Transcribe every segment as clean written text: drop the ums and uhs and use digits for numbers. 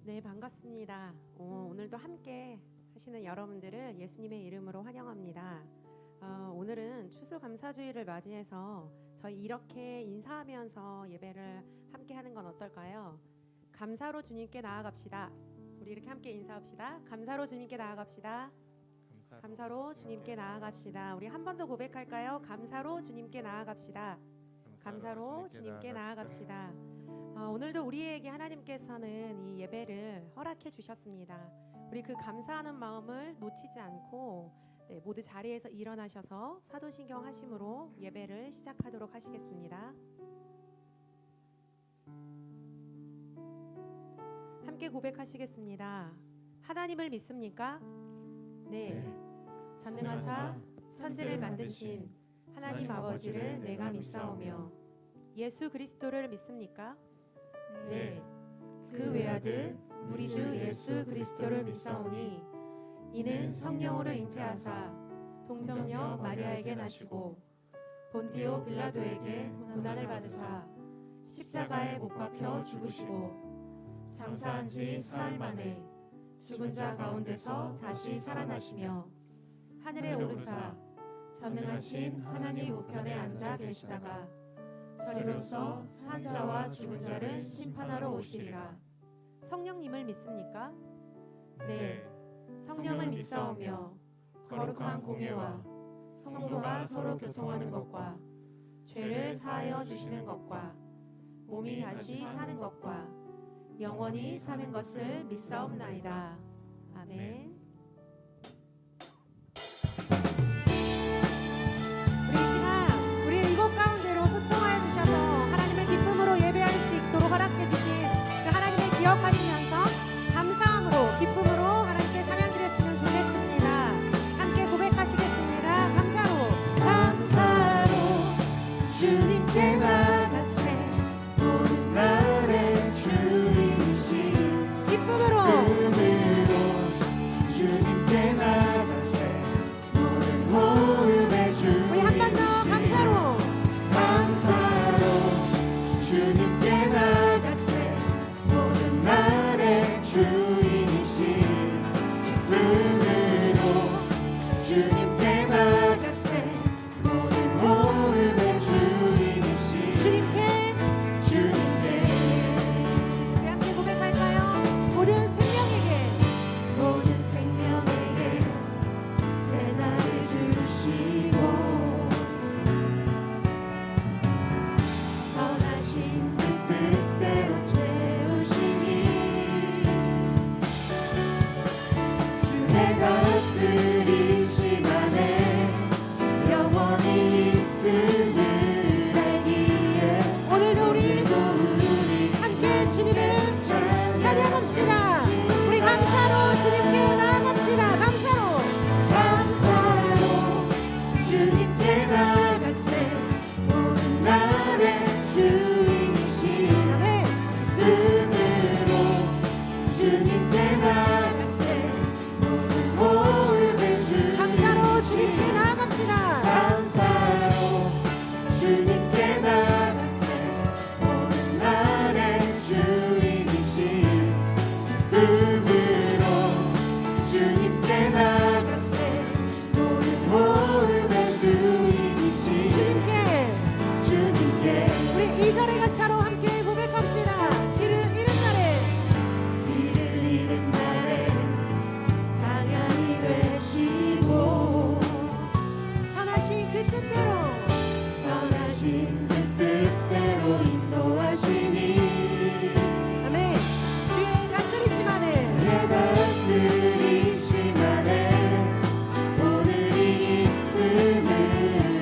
네, 반갑습니다. 오늘도 함께 하시는 여러분들을 예수님의 이름으로 환영합니다. 오늘은 추수감사주일을 맞이해서 저희 이렇게 인사하면서 예배를 함께 하는 건 어떨까요? 감사로 주님께 나아갑시다. 우리 이렇게 함께 인사합시다. 감사로 주님께 나아갑시다. 감사로 주님께 나아갑시다. 우리 한 번 더 고백할까요? 감사로 주님께 나아갑시다. 감사로 주님께 나아갑시다. 오늘도 우리에게 하나님께서는 이 예배를 허락해 주셨습니다. 우리 그 감사하는 마음을 놓치지 않고 모두 자리에서 일어나셔서 사도신경 하심으로 예배를 시작하도록 하시겠습니다. 함께 고백하시겠습니다. 하나님을 믿습니까? 네. 전능하사 천지를 만드신 하나님 아버지를 내가 믿사오며 예수 그리스도를 믿습니까? 네. 그 외아들 우리 주 예수 그리스도를 믿사오니 이는 성령으로 잉태하사 동정녀 마리아에게 나시고 본디오 빌라도에게 고난을 받으사 십자가에 못 박혀 죽으시고 장사한 지 사흘 만에 죽은 자 가운데서 다시 살아나시며 하늘에 오르사 전능하신 하나님 우편에 앉아 계시다가 저리로서 산 자와 죽은 자를 심판하러 오시리라. 성령님을 믿습니까? 네. 성령을 믿사오며 거룩한 공예와 성도가 서로 교통하는 것과 죄를 사하여 주시는 것과 몸이 다시 사는 것과 영원히 사는 것을 믿사옵나이다. 아멘. 우리 이 시간 우리의 이곳 가운데로 초청하여 주셔서 하나님의 기쁨으로 예배할 수 있도록 허락해 주신 그 하나님을 기억하시면서 감사함으로 기쁨으로 하나님께 찬양 드렸으면 좋겠습니다. 함께 고백하시겠습니다. 감사로 주님께 나가세 모든 날의 주이신 기쁨으로 주님께 나가세 모든 호흡의 주이신 우리 한 번 더 감사로 주님께 나가세 모든 날의 주이신 기쁨으로 주님께 나가세 모든 호흡의 주이신 주님께 우리 함께 고백할까요? 모든 생명에게 새 날을 주시고 선하신 그 뜻대로 채우시니 주의 다스리심 안에 영원히 있음을 알기에 오늘도 우리 함께 주님을 찬양합시다. 우리 감사로 주님께 나아갑시다. 감사로 주님께 나가세 모든 날의 주이신 기쁨으로 주님께 나가세 모든 호흡의 주이신 감사로 주님께 나아갑시다. 감사로 주님께 나가세 모든 날의 주이신 기쁨으로 주님께 나가세 모든 호흡의 주이신 주님께 우리 이 자리 가사로 함께 고백합시다. 이를 잃은 날에 방향이 되시고 선하신 그 뜻대로 인도하시니 아멘. 주의 다스리심 안에 오늘이 있음을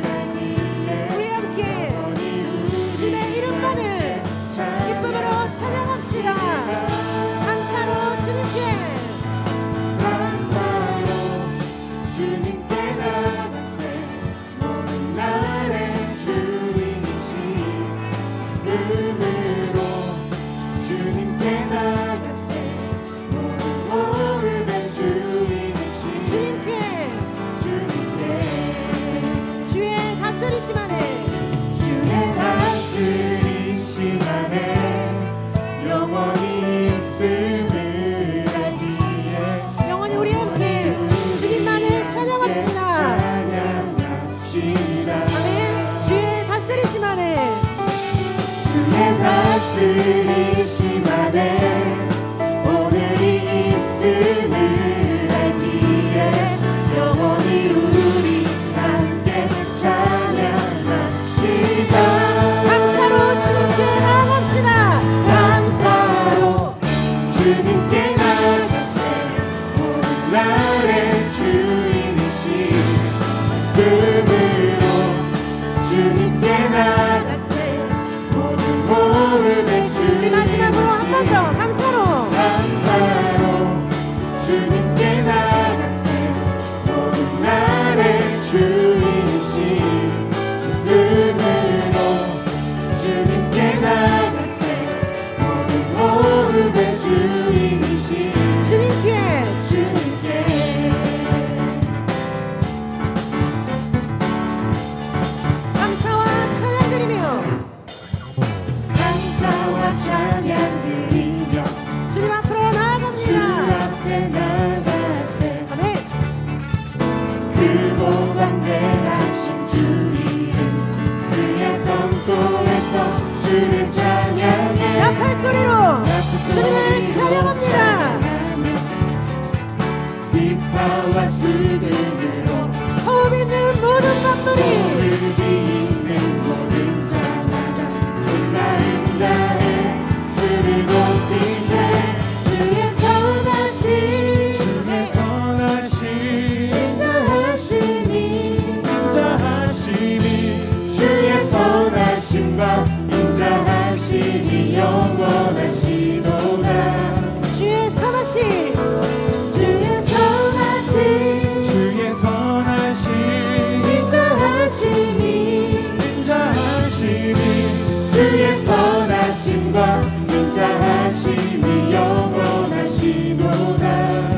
알기에 우리 함께 주의 이름만을 기쁨으로 찬양합시다. 감사로 주님께 나가세 모든 날의 주이신 기쁨으로 주님께 나가세 모든 호흡의 주이신 주님께 주의 다스리심 안에 영원히 있음을 인내심 안에 오늘이 있음을 알기에 영원히 우리 함께 찬양합시다. 감사로 주님께 나아갑시다. 감사로 주님께 나가세 모든 날의 주인이신 믿음으로 주님께 나가세 모든 모험의 우리 마지막으로 한 번 더 주인이신 감사로 감사로 주님께 나가세 모든 날의 주인이신 믿음으로 주님께 나가세 모든 모험의 주인이신 주님께 주님께 감사와 찬양 드리며 감사와 찬양 드리며 주님 앞으로 주 나아갑니다. 앞에 나가세 아멘. 크고 광대하신 주 이름 그의 성소에서 주를 찬양해 나팔 소리로 주님을 찬양합니다. 비파와 수금으로 호흡 있는 모든 맘들이 호흡이 있는 모든 자마다 그 마음 다해 주를 높이세 주의 선하심 인자하심이 주의 선하심과 인자하심이 영원하시도다 주의 선하심 주의 선하심 주의 선하심과 인자하심이 영원하시도다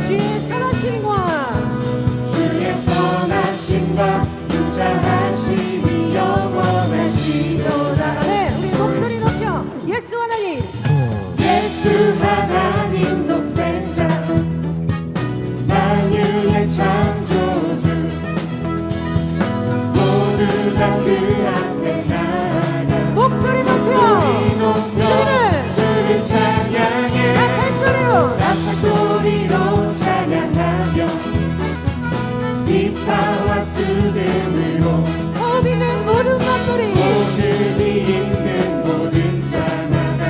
주의 선하심과 주의 선하심과 인자하심이 영원하시도다 네 우리 목소리 높여 예수 하나님 예수 하나님 독생자 만유의 창조주 모두가 그 앞에 나아가 목소리 높여 주를 찬양해 나팔 소리로 나팔 소리로 찬양하며 비파와 수금으로 호흡 있는 모든 맘들이 호흡이 있는 모든 자마다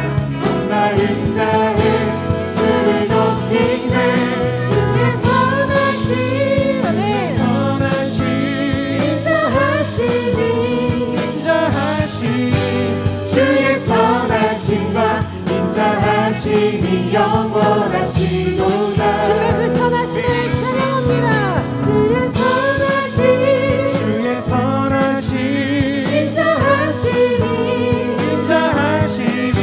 온 마음 다해 주를 높이세 주의 선하심 아멘. 인자하심이 주의 선하심과 인자하심이 영원하시도다 주님의 그 선하심을 찬양합니다. 주의 선하심 인자하심이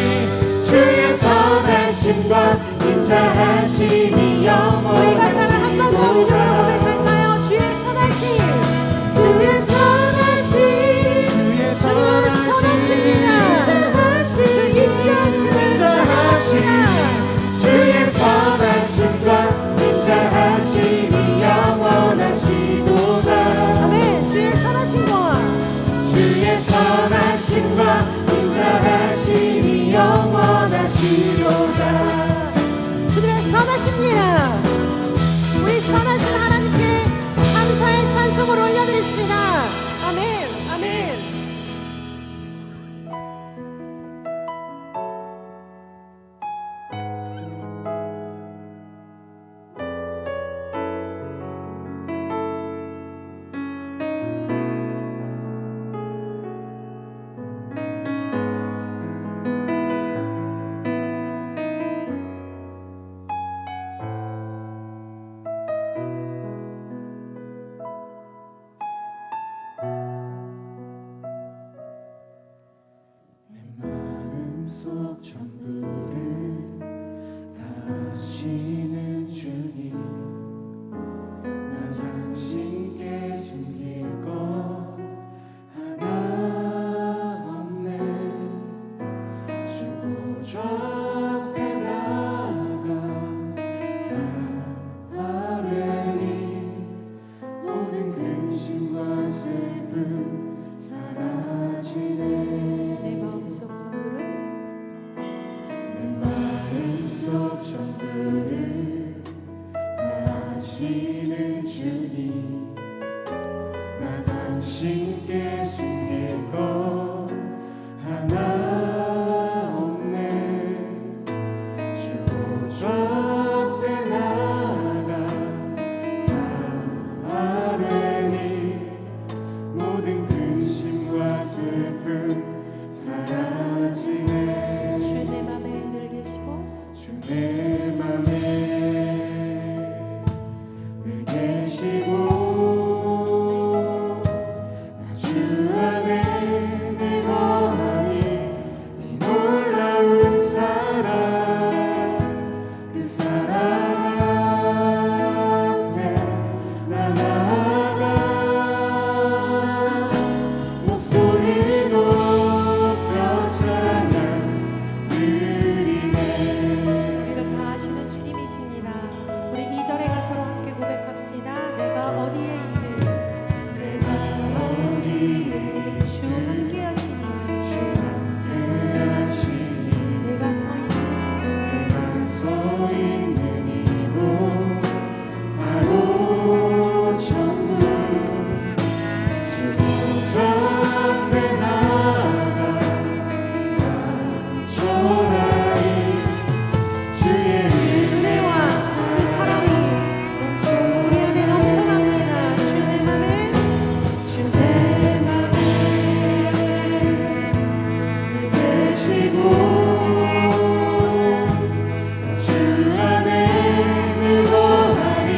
주의 선하심과 인자하심이 우리 가사를 한 번 더 믿음으로 영원하시도다 고백할까요? 주의 선하심 주의 선하심 주님은 선하십니다. 그 인자하심을 찬양합니다. 주의 선하심과 인자하심이 영원하시도다 아멘. 주의 선하심과 주의 선하심과 인자하심이 영원하시도다 주님의 선하십니다. 우리 선하신 하나님께 감사의 찬송을 올려드립시다. 아멘. 아멘. 마음속 전부를 다하시는 주님 나 당신께 숨길 것 하나 없네 주 보좌 앞에 나아가 다 아뢰니 모든 근심과 슬픔 사라지네 내 마음속 전부를 내 사랑하시는 주님 나 당신께 숨길 것 하나 없네 주 보좌 앞에 나가 다 아뢰니 모든 근심과 슬픔 사라지네 주 내 맘에 늘 계시고 주 내 맘에 늘 계시고 나 주 안에 늘 거하니 이 놀라운 사랑 그 사랑 앞에 나 나아가 목소리 높여 찬양 드리네 우리를 다 아시는 주님이십니다. 우리 2절에 가서로 함께 고백합시다. 내가 어디에 있는 내가 어디에 주 함께 하시니 주 함께 하시니 내가 서 있는 이곳 바로 천국 주 보좌 앞에 나가 나절하리 주의 은혜와 그 사랑이 우리 안에 넘쳐납니다. 주 내 맘에 주 내 맘에 늘 계시고 주 안에 늘 거하니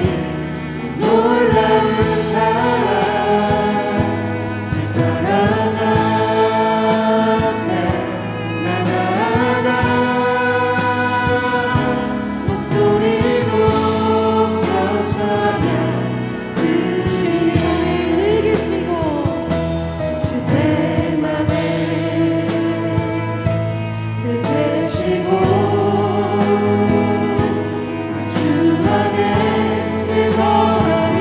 이 놀라운 사랑 주 사랑 앞에 나 나아가 목소리 높여 찬양 주님이 늘 계시고 주 내 맘에 늘 계시고 주 안에 늘 거하니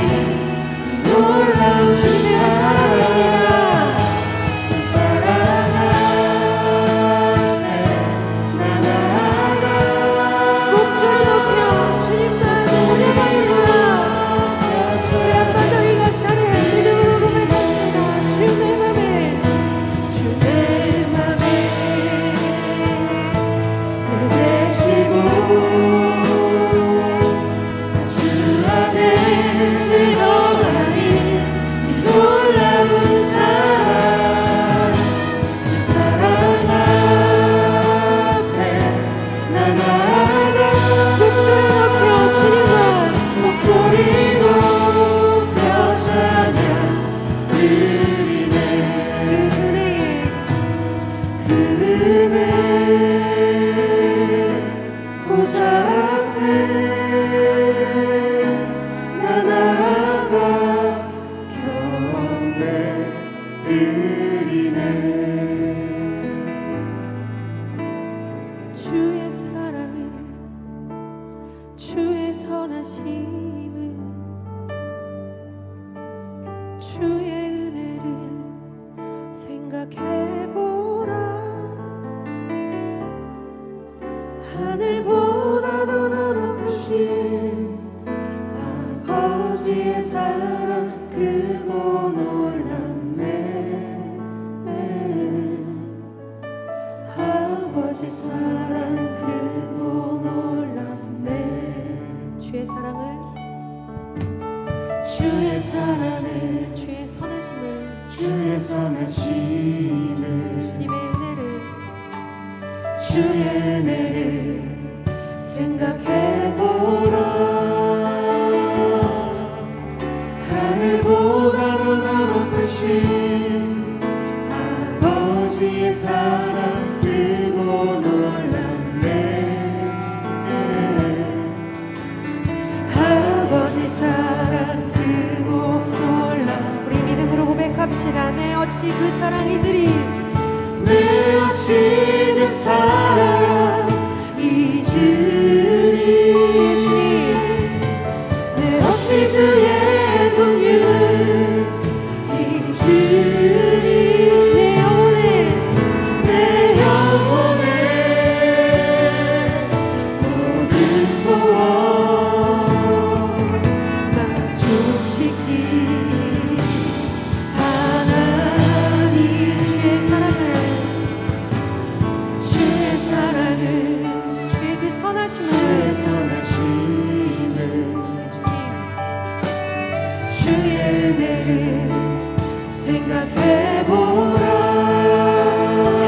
이 놀라운 사랑 주 사랑 앞에 나 나아가 목소리 높여 주님만 찬양합니다. 우리 한 번 더 이 가사를 믿음으로 고백합시다. 주 내 맘에 주 내 맘에 늘 계시고 주 안에 늘 거하니 이 놀라운 사랑 주 사랑 앞에 나 나아가 목소리 높여 주님만 목소리 높여 찬양 드리네 그 은혜에 그은혜 보좌 앞에 나 나아가 경배 드리네 주의 사랑을 주의 선하심을 주의 은혜를 생각해보라 하늘보다도 더 높으신 아버지의 사랑 크고 놀랍네 아버지 사랑 크고 놀랍네 주의 사랑을 주의 사랑을 주의 선하심을 주의 선하심을 주님의 은혜를 주의 은혜를 생각해보라 하늘보다도 더 높으신 아버지의 사랑 크고 놀랍네 아버지 사랑 크고 놀랍 우리 믿음으로 고백합시다. 내 어찌 그 사랑 잊으리 내 어찌 그 사랑 잊으리 선하심을 주의 선하심을 주의 은혜를 생각해보라.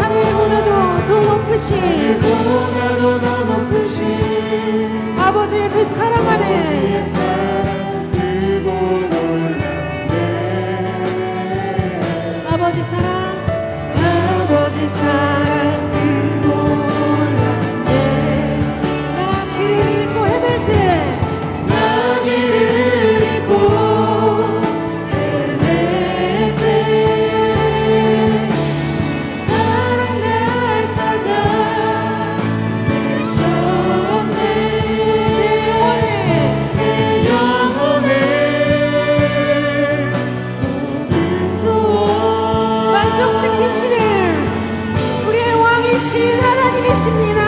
하늘보다도 더 높으신 하늘보다도 더 높으신 아버지의 그 사랑 안에 아버지의 사랑 크고 놀랍네. 아버지 사랑 아버지 사랑 크고 놀랍네. 나 길을 잃고 헤맬 때 나 길을 잃고 헤맬 때 사랑 날 찾아 내셨네. 내 영혼의 모든 소원 만족시키시는 우리의 왕이신 하나님이십니다.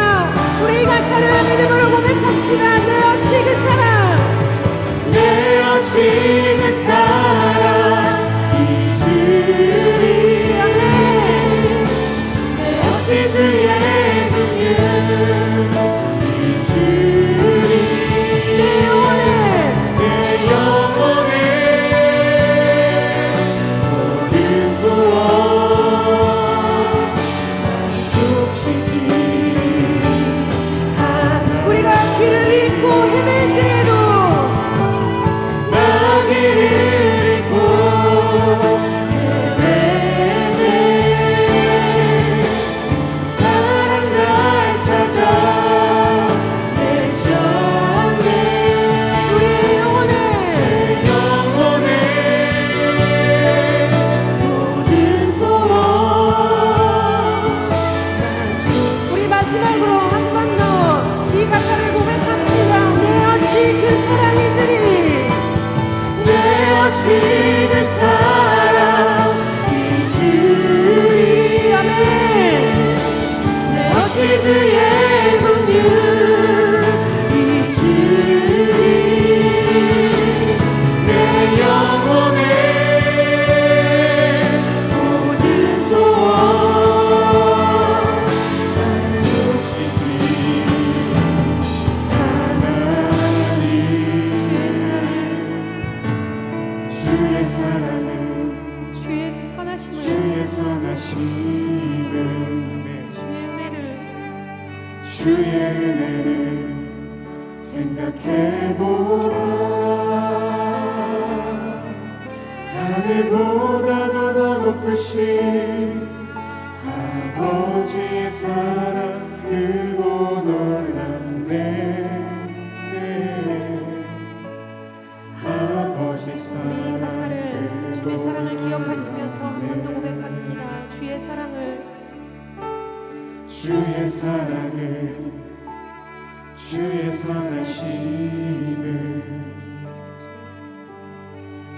우리 가사를 믿음으로 고백합시다. 내 어찌 그 사랑 내 어찌 그 사랑 잊으리. 내 어찌 주의 긍휼 잊으리. 내 영혼의 모든 소원 만족시키리. 우리가 길을 잃고 헤맬 때에도 나 길을 잃고 헤맬 때 사랑 날 찾아 내셨네. 우리의 영혼에 내 영혼의 모든 소원 우리 마지막으로 한 번 더 이 가사를 고백합시다. 내 어찌 그 사랑이 주님이 내 어찌 그 사랑 잊으리. 아멘. 내 어찌 주의 긍휼 잊으리. 내 영혼의 모든 소원 만족시키리. 하나님 주의 사랑을 주의 선하심을 주의 선하심을 주의 은혜를 주의 은혜를 생각해보라. 하늘보다도 더 높으신 아버지의 사랑 크고 놀랍네. 아버지 우리 사랑 가사를 주의 크고 사랑을 기억하시면서 한 번 더 고백합시다. 주의 사랑을 주의 사랑을 주의 선하심을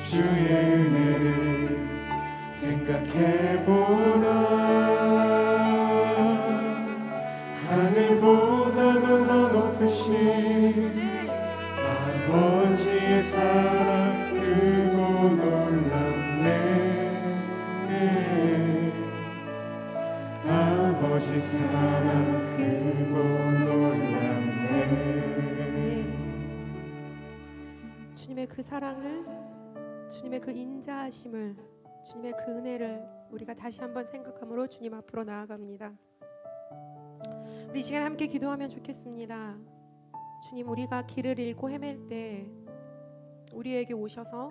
주의 은혜를 생각해보라. 하늘보다도 더 높으신 아버지의 사랑 크고 놀랍네. 아버지 사랑 크고 놀랍네. 주님의 그 사랑을 주님의 그 인자하심을 주님의 그 은혜를 우리가 다시 한번 생각함으로 주님 앞으로 나아갑니다. 우리 이 시간 함께 기도하면 좋겠습니다. 주님, 우리가 길을 잃고 헤맬 때 우리에게 오셔서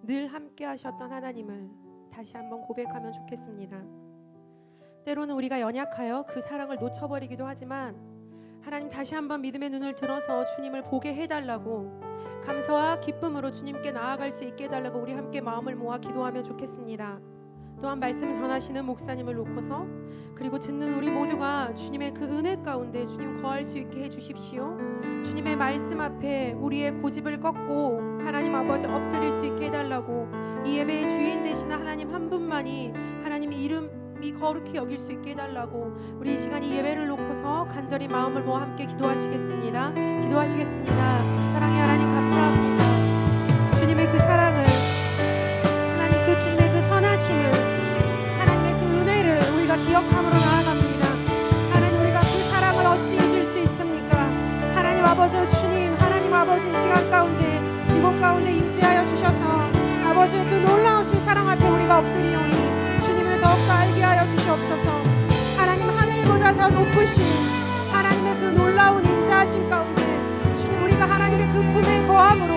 늘 함께 하셨던 하나님을 다시 한번 고백하면 좋겠습니다. 때로는 우리가 연약하여 그 사랑을 놓쳐버리기도 하지만 하나님 다시 한번 믿음의 눈을 들어서 주님을 보게 해달라고 감사와 기쁨으로 주님께 나아갈 수 있게 해달라고 우리 함께 마음을 모아 기도하면 좋겠습니다. 또한 말씀 전하시는 목사님을 놓고서 그리고 듣는 우리 모두가 주님의 그 은혜 가운데 주님 거할 수 있게 해주십시오. 주님의 말씀 앞에 우리의 고집을 꺾고 하나님 아버지 엎드릴 수 있게 해달라고 이 예배의 주인 되시는 하나님 한 분만이 하나님의 이름이 거룩히 여길 수 있게 해달라고 우리 이 시간 이 예배를 놓고서 간절히 마음을 모아 함께 기도하시겠습니다. 기도하시겠습니다. 사랑의 하나님 감사합니다. 주님의 그 사랑을 하나님 그 주님의 그 선하심을 하나님의 그 은혜를 우리가 기억함으로 나아갑니다. 하나님 우리가 그 사랑을 어찌 잊을 수 있습니까? 엎드리오니 주님을 더욱더 알게 하여 주시옵소서. 하나님, 하늘보다 더 높으신 하나님의 그 놀라운 인자하심 가운데 주님, 우리가 하나님의 그 품에 거함으로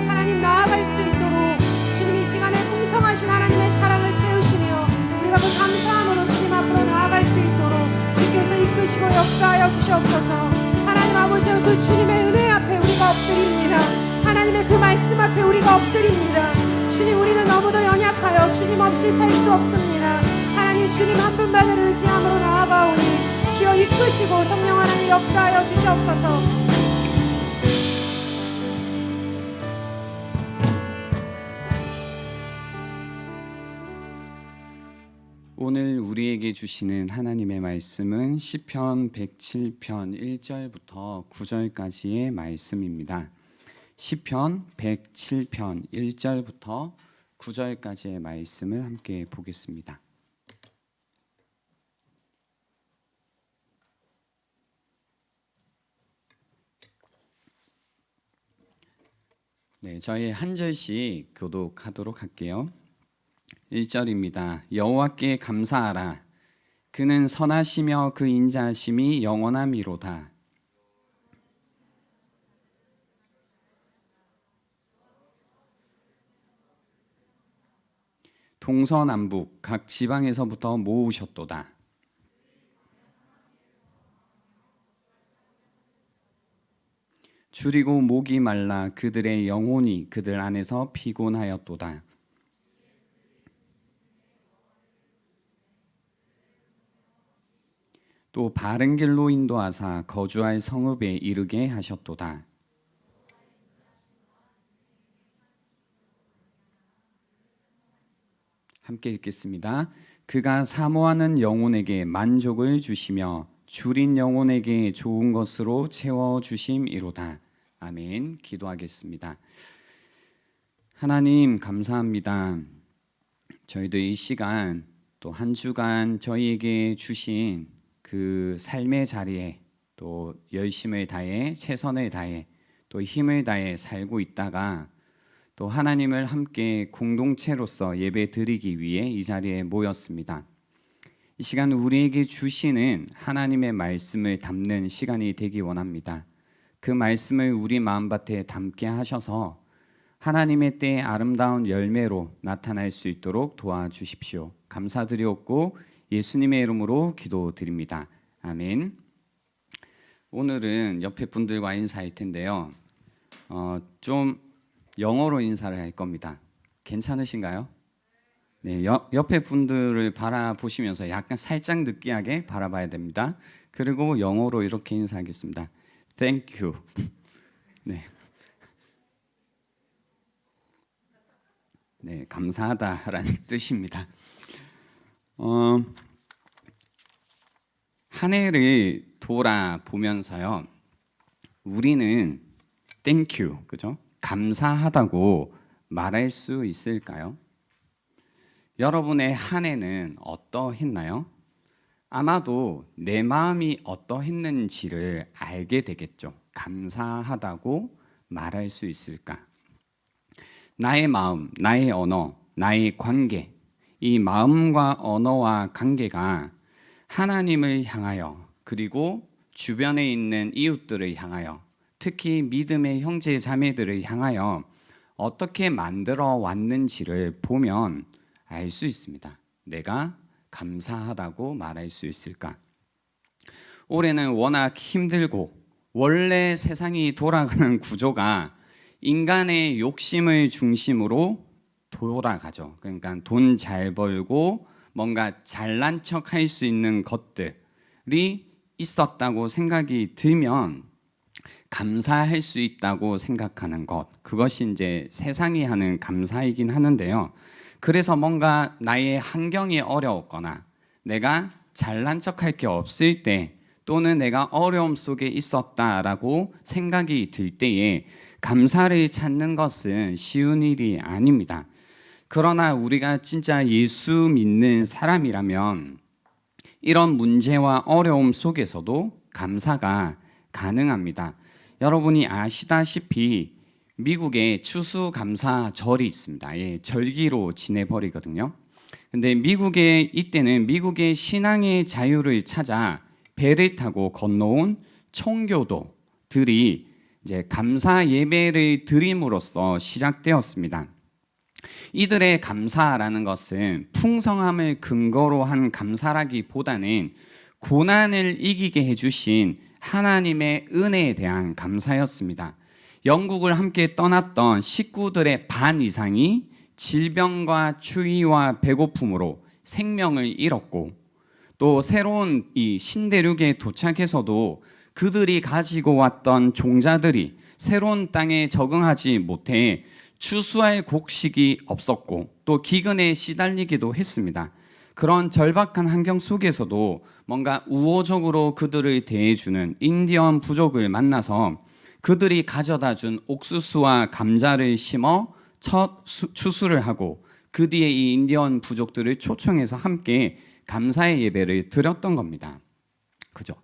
하나님 나아갈 수 있도록 주님 이 시간에 풍성하신 하나님의 사랑을 채우시며 우리가 그 감사함으로 주님 앞으로 나아갈 수 있도록 주께서 이끄시고 역사하여 주시옵소서. 하나님 아버지, 그 주님의 은혜 앞에 우리가 엎드립니다. 하나님의 그 말씀 앞에 우리가 엎드립니다. 주님, 우리는 너무도 연약하여 주님 없이 살 수 없습니다. 하나님, 주님 한 분만을 의지함으로 나아가오니 주여 이끄시고 성령 하나님 역사하여 주시옵소서. 오늘 우리에게 주시는 하나님의 말씀은 시편 107편 1절부터 9절까지의 말씀입니다. 시편 107편 1절부터 9절까지의 말씀을 함께 보겠습니다. 네, 저희 한 절씩 교독하도록 할게요. 1절입니다. 여호와께 감사하라. 그는 선하시며 그 인자하심이 영원함이로다. 동서남북 각 지방에서부터 모으셨도다. 줄이고 목이 말라 그들의 영혼이 그들 안에서 피곤하였도다. 또 바른 길로 인도하사 거주할 성읍에 이르게 하셨도다. 함께 읽겠습니다. 그가 사모하는 영혼에게 만족을 주시며 줄인 영혼에게 좋은 것으로 채워 주심이로다. 아멘. 기도하겠습니다. 하나님 감사합니다. 저희들 이 시간 또 한 주간 저희에게 주신 그 삶의 자리에 또 열심을 다해 최선을 다해 또 힘을 다해 살고 있다가 또 하나님을 함께 공동체로서 예배 드리기 위해 이 자리에 모였습니다. 이 시간 우리에게 주시는 하나님의 말씀을 담는 시간이 되기 원합니다. 그 말씀을 우리 마음밭에 담게 하셔서 하나님의 때의 아름다운 열매로 나타날 수 있도록 도와주십시오. 감사드리옵고 예수님의 이름으로 기도드립니다. 아멘. 오늘은 옆에 분들과 인사할 텐데요. 좀 영어로 인사를 할 겁니다. 괜찮으신가요? 네, 옆에 분들을 바라보시면서 약간 살짝 느끼하게 바라봐야 됩니다. 그리고 영어로 이렇게 인사하겠습니다. Thank you. 네. 네, 감사하다라는 뜻입니다. 한 해를 돌아보면서요, 우리는 Thank you, 그죠? 감사하다고 말할 수 있을까요? 여러분의 한 해는 어떠했나요? 아마도 내 마음이 어떠했는지를 알게 되겠죠. 감사하다고 말할 수 있을까? 나의 마음, 나의 언어, 나의 관계, 이 마음과 언어와 관계가 하나님을 향하여 그리고 주변에 있는 이웃들을 향하여 특히 믿음의 형제 자매들을 향하여 어떻게 만들어 왔는지를 보면 알 수 있습니다. 내가 감사하다고 말할 수 있을까? 올해는 워낙 힘들고 원래 세상이 돌아가는 구조가 인간의 욕심을 중심으로 돌아가죠. 그러니까 돈 잘 벌고 뭔가 잘난 척 할 수 있는 것들이 있었다고 생각이 들면 감사할 수 있다고 생각하는 것, 그것이 이제 세상이 하는 감사이긴 하는데요. 그래서 뭔가 나의 환경이 어려웠거나 내가 잘난 척할 게 없을 때 또는 내가 어려움 속에 있었다라고 생각이 들 때에 감사를 찾는 것은 쉬운 일이 아닙니다. 그러나 우리가 진짜 예수 믿는 사람이라면 이런 문제와 어려움 속에서도 감사가 가능합니다. 여러분이 아시다시피 미국에 추수감사절이 있습니다. 예, 절기로 지내버리거든요. 근데 이때는 미국의 신앙의 자유를 찾아 배를 타고 건너온 청교도들이 이제 감사 예배를 드림으로써 시작되었습니다. 이들의 감사라는 것은 풍성함을 근거로 한 감사라기보다는 고난을 이기게 해주신 하나님의 은혜에 대한 감사였습니다. 영국을 함께 떠났던 식구들의 반 이상이 질병과 추위와 배고픔으로 생명을 잃었고, 또 새로운 이 신대륙에 도착해서도 그들이 가지고 왔던 종자들이 새로운 땅에 적응하지 못해 추수할 곡식이 없었고, 또 기근에 시달리기도 했습니다. 그런 절박한 환경 속에서도 뭔가 우호적으로 그들을 대해주는 인디언 부족을 만나서 그들이 가져다 준 옥수수와 감자를 심어 첫 추수를 하고, 그 뒤에 이 인디언 부족들을 초청해서 함께 감사의 예배를 드렸던 겁니다. 그죠?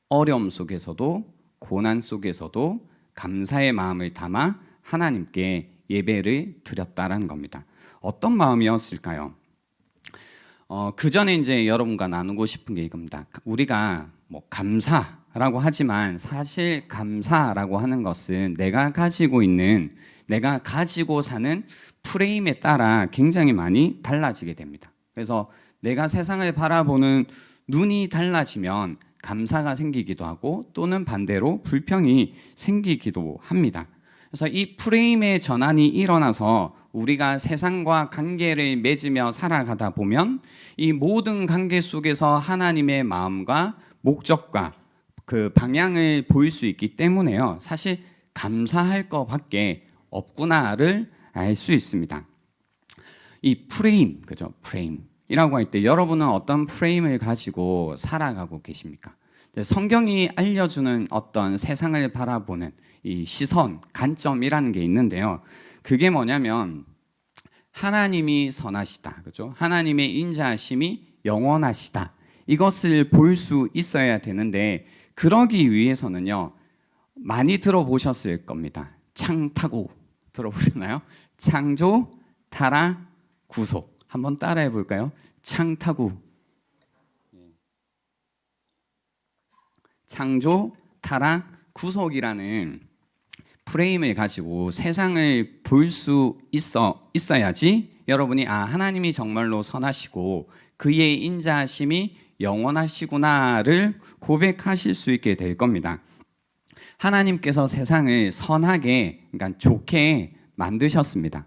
어려움 속에서도 고난 속에서도 감사의 마음을 담아 하나님께 예배를 드렸다라는 겁니다. 어떤 마음이었을까요? 그 전에 이제 여러분과 나누고 싶은 게 이겁니다. 우리가 뭐 감사라고 하지만 사실 감사라고 하는 것은 내가 가지고 있는, 내가 가지고 사는 프레임에 따라 굉장히 많이 달라지게 됩니다. 그래서 내가 세상을 바라보는 눈이 달라지면 감사가 생기기도 하고, 또는 반대로 불평이 생기기도 합니다. 그래서 이 프레임의 전환이 일어나서 우리가 세상과 관계를 맺으며 살아가다 보면 이 모든 관계 속에서 하나님의 마음과 목적과 그 방향을 보일 수 있기 때문에요. 사실 감사할 것밖에 없구나를 알 수 있습니다. 이 프레임, 그죠? 프레임이라고 할 때 여러분은 어떤 프레임을 가지고 살아가고 계십니까? 성경이 알려주는 어떤 세상을 바라보는 이 시선, 관점이라는 게 있는데요. 그게 뭐냐면 하나님이 선하시다, 그죠? 하나님의 인자하심이 영원하시다. 이것을 볼 수 있어야 되는데, 그러기 위해서는요, 많이 들어보셨을 겁니다. 창타구 들어보셨나요? 창조, 타락, 구속. 한번 따라해 볼까요? 창타구. 창조, 타락, 구속이라는 프레임을 가지고 세상을 볼 수 있어야지 여러분이 하나님이 정말로 선하시고 그의 인자하심이 영원하시구나를 고백하실 수 있게 될 겁니다. 하나님께서 세상을 선하게, 그러니까 좋게 만드셨습니다.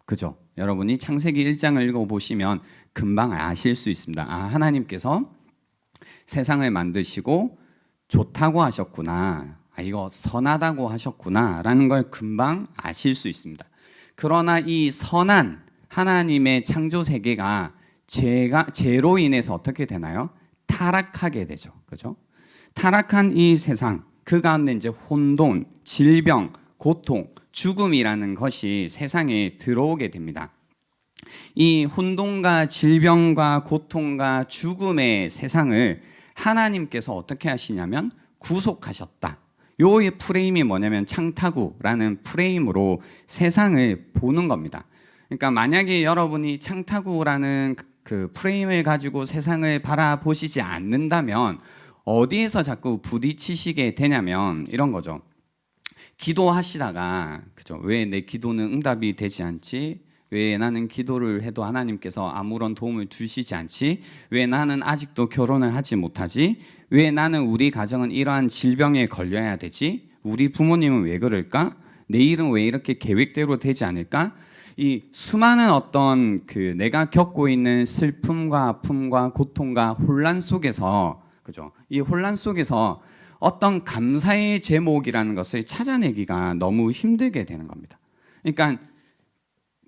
그죠? 여러분이 창세기 1장을 읽어보시면 금방 아실 수 있습니다. 하나님께서 세상을 만드시고 좋다고 하셨구나, 이거 선하다고 하셨구나 라는 걸 금방 아실 수 있습니다. 그러나 이 선한 하나님의 창조 세계가 죄로 인해서 어떻게 되나요? 타락하게 되죠. 그죠? 타락한 이 세상, 그 가운데 이제 혼돈, 질병, 고통, 죽음이라는 것이 세상에 들어오게 됩니다. 이 혼돈과 질병과 고통과 죽음의 세상을 하나님께서 어떻게 하시냐면 구속하셨다. 요의 프레임이 뭐냐면 창타구라는 프레임으로 세상을 보는 겁니다. 그러니까 만약에 여러분이 창타구라는 그 프레임을 가지고 세상을 바라보시지 않는다면 어디에서 자꾸 부딪히시게 되냐면 이런 거죠. 기도하시다가, 그죠? 왜 내 기도는 응답이 되지 않지? 왜 나는 기도를 해도 하나님께서 아무런 도움을 주시지 않지? 왜 나는 아직도 결혼을 하지 못하지? 왜 나는 우리 가정은 이러한 질병에 걸려야 되지? 우리 부모님은 왜 그럴까? 내일은 왜 이렇게 계획대로 되지 않을까? 이 수많은 어떤 그 내가 겪고 있는 슬픔과 아픔과 고통과 혼란 속에서, 그죠? 이 혼란 속에서 어떤 감사의 제목이라는 것을 찾아내기가 너무 힘들게 되는 겁니다. 그러니까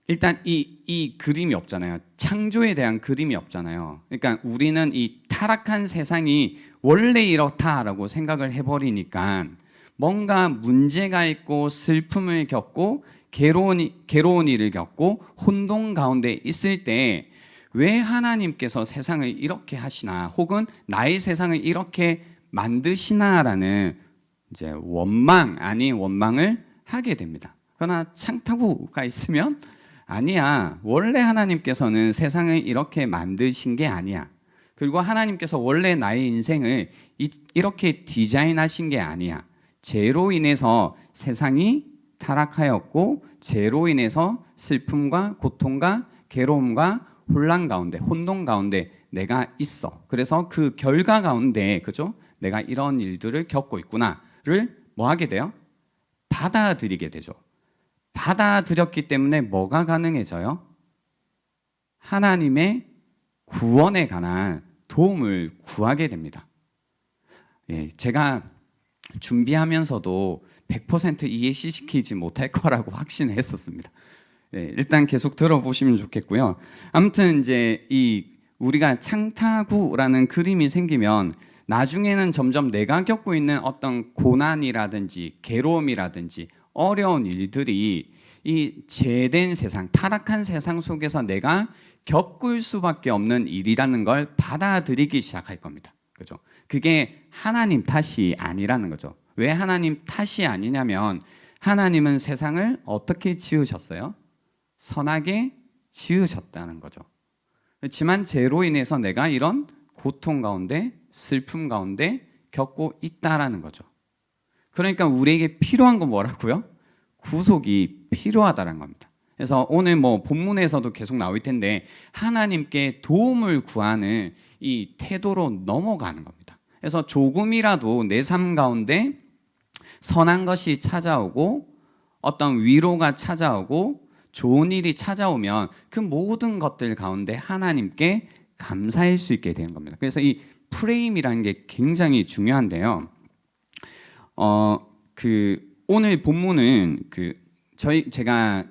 일단 이 그림이 없잖아요. 창조에 대한 그림이 없잖아요. 그러니까 우리는 이 타락한 세상이 원래 이렇다라고 생각을 해버리니까 뭔가 문제가 있고 슬픔을 겪고 괴로운 일을 겪고 혼돈 가운데 있을 때 왜 하나님께서 세상을 이렇게 하시나, 혹은 나의 세상을 이렇게 만드시나라는 이제 원망 아닌 원망을 하게 됩니다. 그러나 창타구가 있으면 아니야. 원래 하나님께서는 세상을 이렇게 만드신 게 아니야. 그리고 하나님께서 원래 나의 인생을 이렇게 디자인하신 게 아니야. 죄로 인해서 세상이 타락하였고 죄로 인해서 슬픔과 고통과 괴로움과 혼란 가운데, 혼돈 가운데 내가 있어. 그래서 그 결과 가운데, 그죠? 내가 이런 일들을 겪고 있구나를 뭐 하게 돼요? 받아들이게 되죠. 받아들였기 때문에 뭐가 가능해져요? 하나님의 구원에 관한 도움을 구하게 됩니다. 예, 제가 준비하면서도 100% 이해시키지 못할 거라고 확신했었습니다. 예, 일단 계속 들어보시면 좋겠고요. 아무튼 이제 우리가 창타구라는 그림이 생기면 나중에는 점점 내가 겪고 있는 어떤 고난이라든지 괴로움이라든지 어려운 일들이 이 죄된 세상, 타락한 세상 속에서 내가 겪을 수밖에 없는 일이라는 걸 받아들이기 시작할 겁니다. 그죠? 그게 하나님 탓이 아니라는 거죠. 왜 하나님 탓이 아니냐면 하나님은 세상을 어떻게 지으셨어요? 선하게 지으셨다는 거죠. 그렇지만 죄로 인해서 내가 이런 고통 가운데, 슬픔 가운데 겪고 있다라는 거죠. 그러니까 우리에게 필요한 건 뭐라고요? 구속이 필요하다는 겁니다. 그래서 오늘 뭐 본문에서도 계속 나올 텐데 하나님께 도움을 구하는 이 태도로 넘어가는 겁니다. 그래서 조금이라도 내 삶 가운데 선한 것이 찾아오고 어떤 위로가 찾아오고 좋은 일이 찾아오면 그 모든 것들 가운데 하나님께 감사할 수 있게 되는 겁니다. 그래서 이 프레임이라는 게 굉장히 중요한데요. 오늘 본문은 제가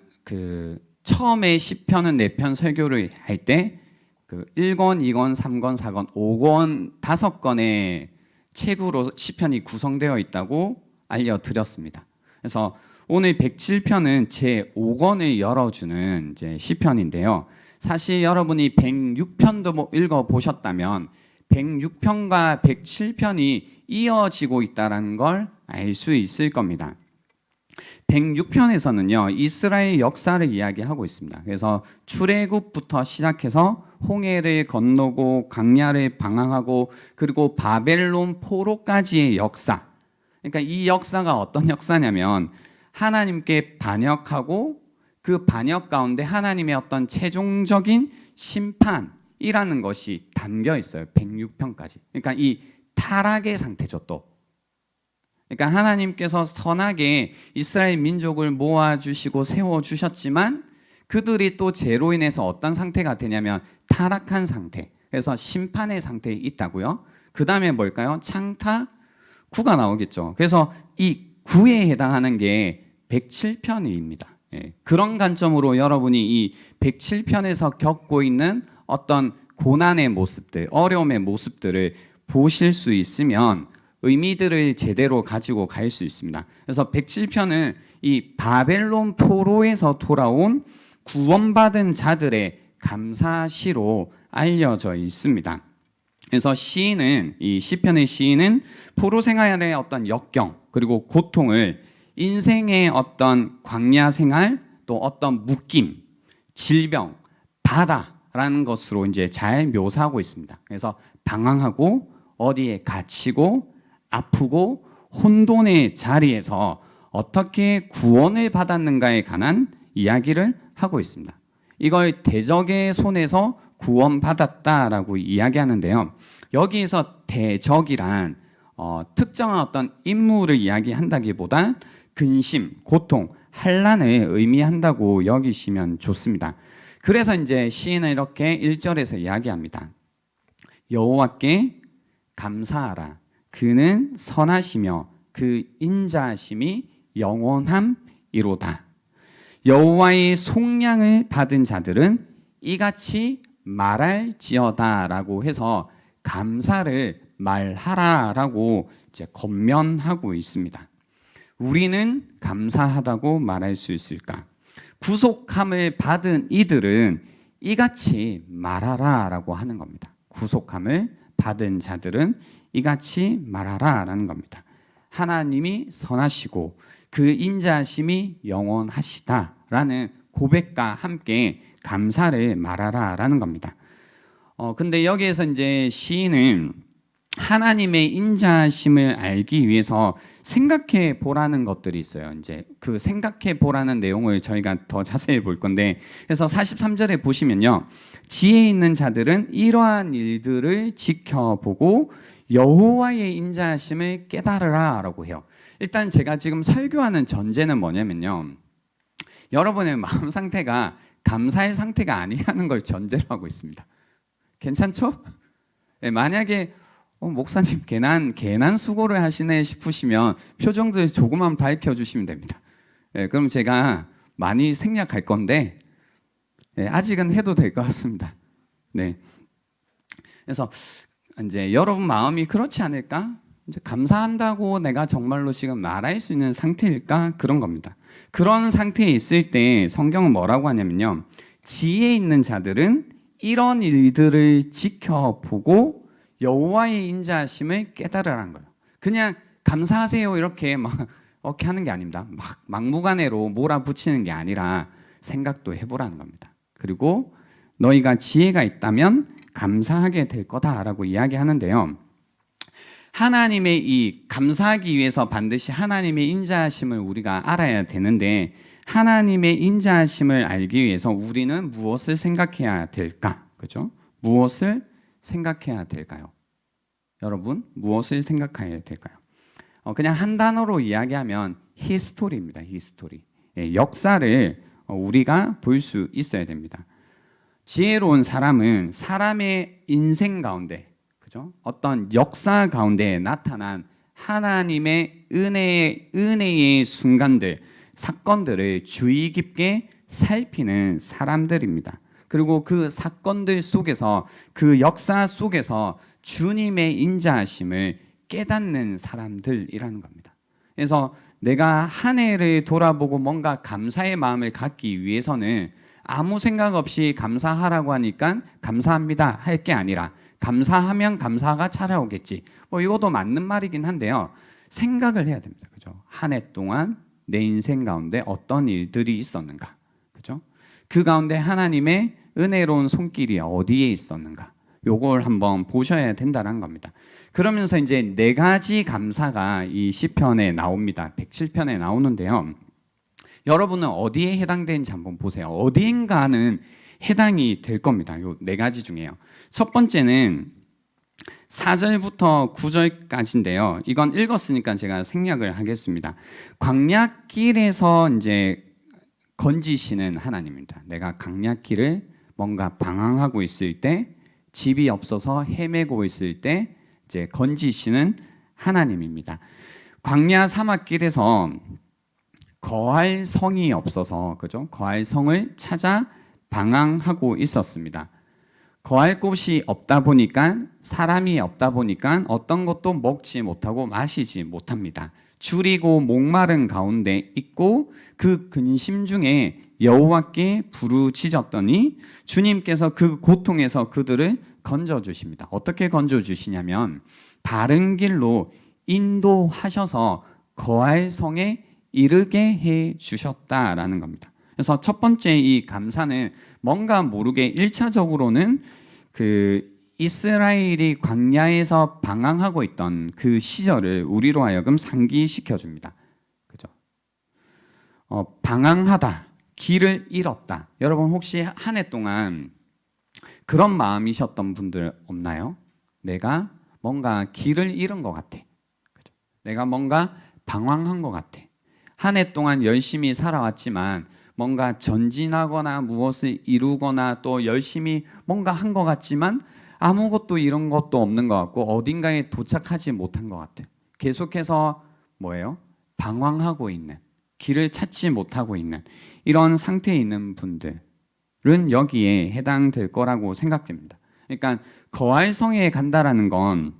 처음에 시편은 4편 설교를 할 때 1권, 2권, 3권, 4권, 5권 5권의 책으로 시편이 구성되어 있다고 알려드렸습니다. 그래서 오늘 107편은 제 5권을 열어주는 이제 시편인데요. 사실 여러분이 106편도 읽어보셨다면 106편과 107편이 이어지고 있다는 걸 알 수 있을 겁니다. 106편에서는요, 이스라엘 역사를 이야기하고 있습니다. 그래서 출애굽부터 시작해서 홍해를 건너고 광야를 방황하고 그리고 바벨론 포로까지의 역사. 그러니까 이 역사가 어떤 역사냐면 하나님께 반역하고 그 반역 가운데 하나님의 어떤 최종적인 심판이라는 것이 담겨 있어요. 106편까지. 그러니까 이 타락의 상태죠, 또. 그러니까 하나님께서 선하게 이스라엘 민족을 모아주시고 세워주셨지만 그들이 또 죄로 인해서 어떤 상태가 되냐면 타락한 상태. 그래서 심판의 상태에 있다고요. 그 다음에 뭘까요? 창타 9가 나오겠죠. 그래서 이 9에 해당하는 게 107편입니다. 예, 그런 관점으로 여러분이 이 107편에서 겪고 있는 어떤 고난의 모습들, 어려움의 모습들을 보실 수 있으면 의미들을 제대로 가지고 갈 수 있습니다. 그래서 107편은 이 바벨론 포로에서 돌아온 구원받은 자들의 감사시로 알려져 있습니다. 그래서 이 시편의 시인은 포로 생활의 어떤 역경 그리고 고통을 인생의 어떤 광야 생활 또 어떤 묶임, 질병, 바다라는 것으로 이제 잘 묘사하고 있습니다. 그래서 방황하고 어디에 갇히고 아프고 혼돈의 자리에서 어떻게 구원을 받았는가에 관한 이야기를 하고 있습니다. 이걸 대적의 손에서 구원받았다라고 이야기하는데요. 여기에서 대적이란 특정한 어떤 인물을 이야기한다기보다 근심, 고통, 환난을 의미한다고 여기시면 좋습니다. 그래서 이제 시인은 이렇게 1절에서 이야기합니다. 여호와께 감사하라. 그는 선하시며 그 인자하심이 영원함이로다. 여호와의 속량을 받은 자들은 이같이 말할지어다라고 해서 감사를 말하라라고 이제 권면하고 있습니다. 우리는 감사하다고 말할 수 있을까? 구속함을 받은 이들은 이같이 말하라라고 하는 겁니다. 구속함을 받은 자들은 이같이 말하라라는 겁니다. 하나님이 선하시고 그 인자하심이 영원하시다라는 고백과 함께 감사를 말하라라는 겁니다. 근데 여기에서 이제 시인은 하나님의 인자심을 알기 위해서 생각해 보라는 것들이 있어요. 이제 그 생각해 보라는 내용을 저희가 더 자세히 볼 건데, 그래서 43절에 보시면요, 지혜 있는 자들은 이러한 일들을 지켜보고 여호와의 인자심을 깨달으라라고 해요. 일단 제가 지금 설교하는 전제는 뭐냐면요, 여러분의 마음 상태가 감사의 상태가 아니라는 걸 전제로 하고 있습니다. 괜찮죠? 네, 만약에 목사님 괜한 수고를 하시네 싶으시면 표정들 조금만 밝혀주시면 됩니다. 네, 그럼 제가 많이 생략할 건데, 네, 아직은 해도 될 것 같습니다. 네. 그래서 이제 여러분 마음이 그렇지 않을까? 이제 감사한다고 내가 정말로 지금 말할 수 있는 상태일까? 그런 겁니다. 그런 상태에 있을 때 성경은 뭐라고 하냐면요, 지혜 있는 자들은 이런 일들을 지켜보고 여호와의 인자하심을 깨달으라는 거예요. 그냥 감사하세요 이렇게 하는 게 아닙니다. 막 막무가내로 몰아붙이는 게 아니라 생각도 해보라는 겁니다. 그리고 너희가 지혜가 있다면 감사하게 될 거다라고 이야기하는데요, 하나님의 이 감사하기 위해서 반드시 하나님의 인자하심을 우리가 알아야 되는데, 하나님의 인자하심을 알기 위해서 우리는 무엇을 생각해야 될까? 그죠? 무엇을 생각해야 될까요? 여러분, 무엇을 생각해야 될까요? 그냥 한 단어로 이야기하면 히스토리입니다. 히스토리. 예, 역사를 우리가 볼 수 있어야 됩니다. 지혜로운 사람은 사람의 인생 가운데, 그죠? 어떤 역사 가운데 나타난 하나님의 은혜의 순간들, 사건들을 주의 깊게 살피는 사람들입니다. 그리고 그 사건들 속에서, 그 역사 속에서 주님의 인자하심을 깨닫는 사람들이라는 겁니다. 그래서 내가 한 해를 돌아보고 뭔가 감사의 마음을 갖기 위해서는 아무 생각 없이 감사하라고 하니까 감사합니다 할 게 아니라, 감사하면 감사가 찾아오겠지, 이것도 맞는 말이긴 한데요, 생각을 해야 됩니다. 그죠? 한 해 동안 내 인생 가운데 어떤 일들이 있었는가, 그죠? 그 가운데 하나님의 은혜로운 손길이 어디에 있었는가, 요걸 한번 보셔야 된다는 겁니다. 그러면서 이제 네 가지 감사가 이 시편에 나옵니다. 107편에 나오는데요, 여러분은 어디에 해당되는지 한번 보세요. 어디인가는 해당이 될 겁니다. 요 네 가지 중에요. 첫 번째는 4절부터 9절까지인데요. 이건 읽었으니까 제가 생략을 하겠습니다. 광야길에서 이제 건지시는 하나님입니다. 내가 광야길을 뭔가 방황하고 있을 때, 집이 없어서 헤매고 있을 때 이제 건지시는 하나님입니다. 광야 사막길에서 거할 성이 없어서, 그죠? 거할 성을 찾아 방황하고 있었습니다. 거할 곳이 없다 보니까, 사람이 없다 보니까 어떤 것도 먹지 못하고 마시지 못합니다. 줄이고 목마른 가운데 있고 그 근심 중에 여호와께 부르짖었더니 주님께서 그 고통에서 그들을 건져주십니다. 어떻게 건져주시냐면 바른 길로 인도하셔서 거할 성에 이르게 해 주셨다라는 겁니다. 그래서 첫 번째 이 감사는 뭔가 모르게 1차적으로는 그 이스라엘이 광야에서 방황하고 있던 그 시절을 우리로 하여금 상기시켜 줍니다. 그죠? 방황하다, 길을 잃었다. 여러분 혹시 한 해 동안 그런 마음이셨던 분들 없나요? 내가 뭔가 길을 잃은 것 같아. 그죠? 내가 뭔가 방황한 것 같아. 한 해 동안 열심히 살아왔지만 뭔가 전진하거나 무엇을 이루거나 또 열심히 뭔가 한 것 같지만 아무것도 이런 것도 없는 것 같고 어딘가에 도착하지 못한 것 같아요. 계속해서 뭐예요? 방황하고 있는, 길을 찾지 못하고 있는 이런 상태에 있는 분들은 여기에 해당될 거라고 생각됩니다. 그러니까 거할 성에 간다라는 건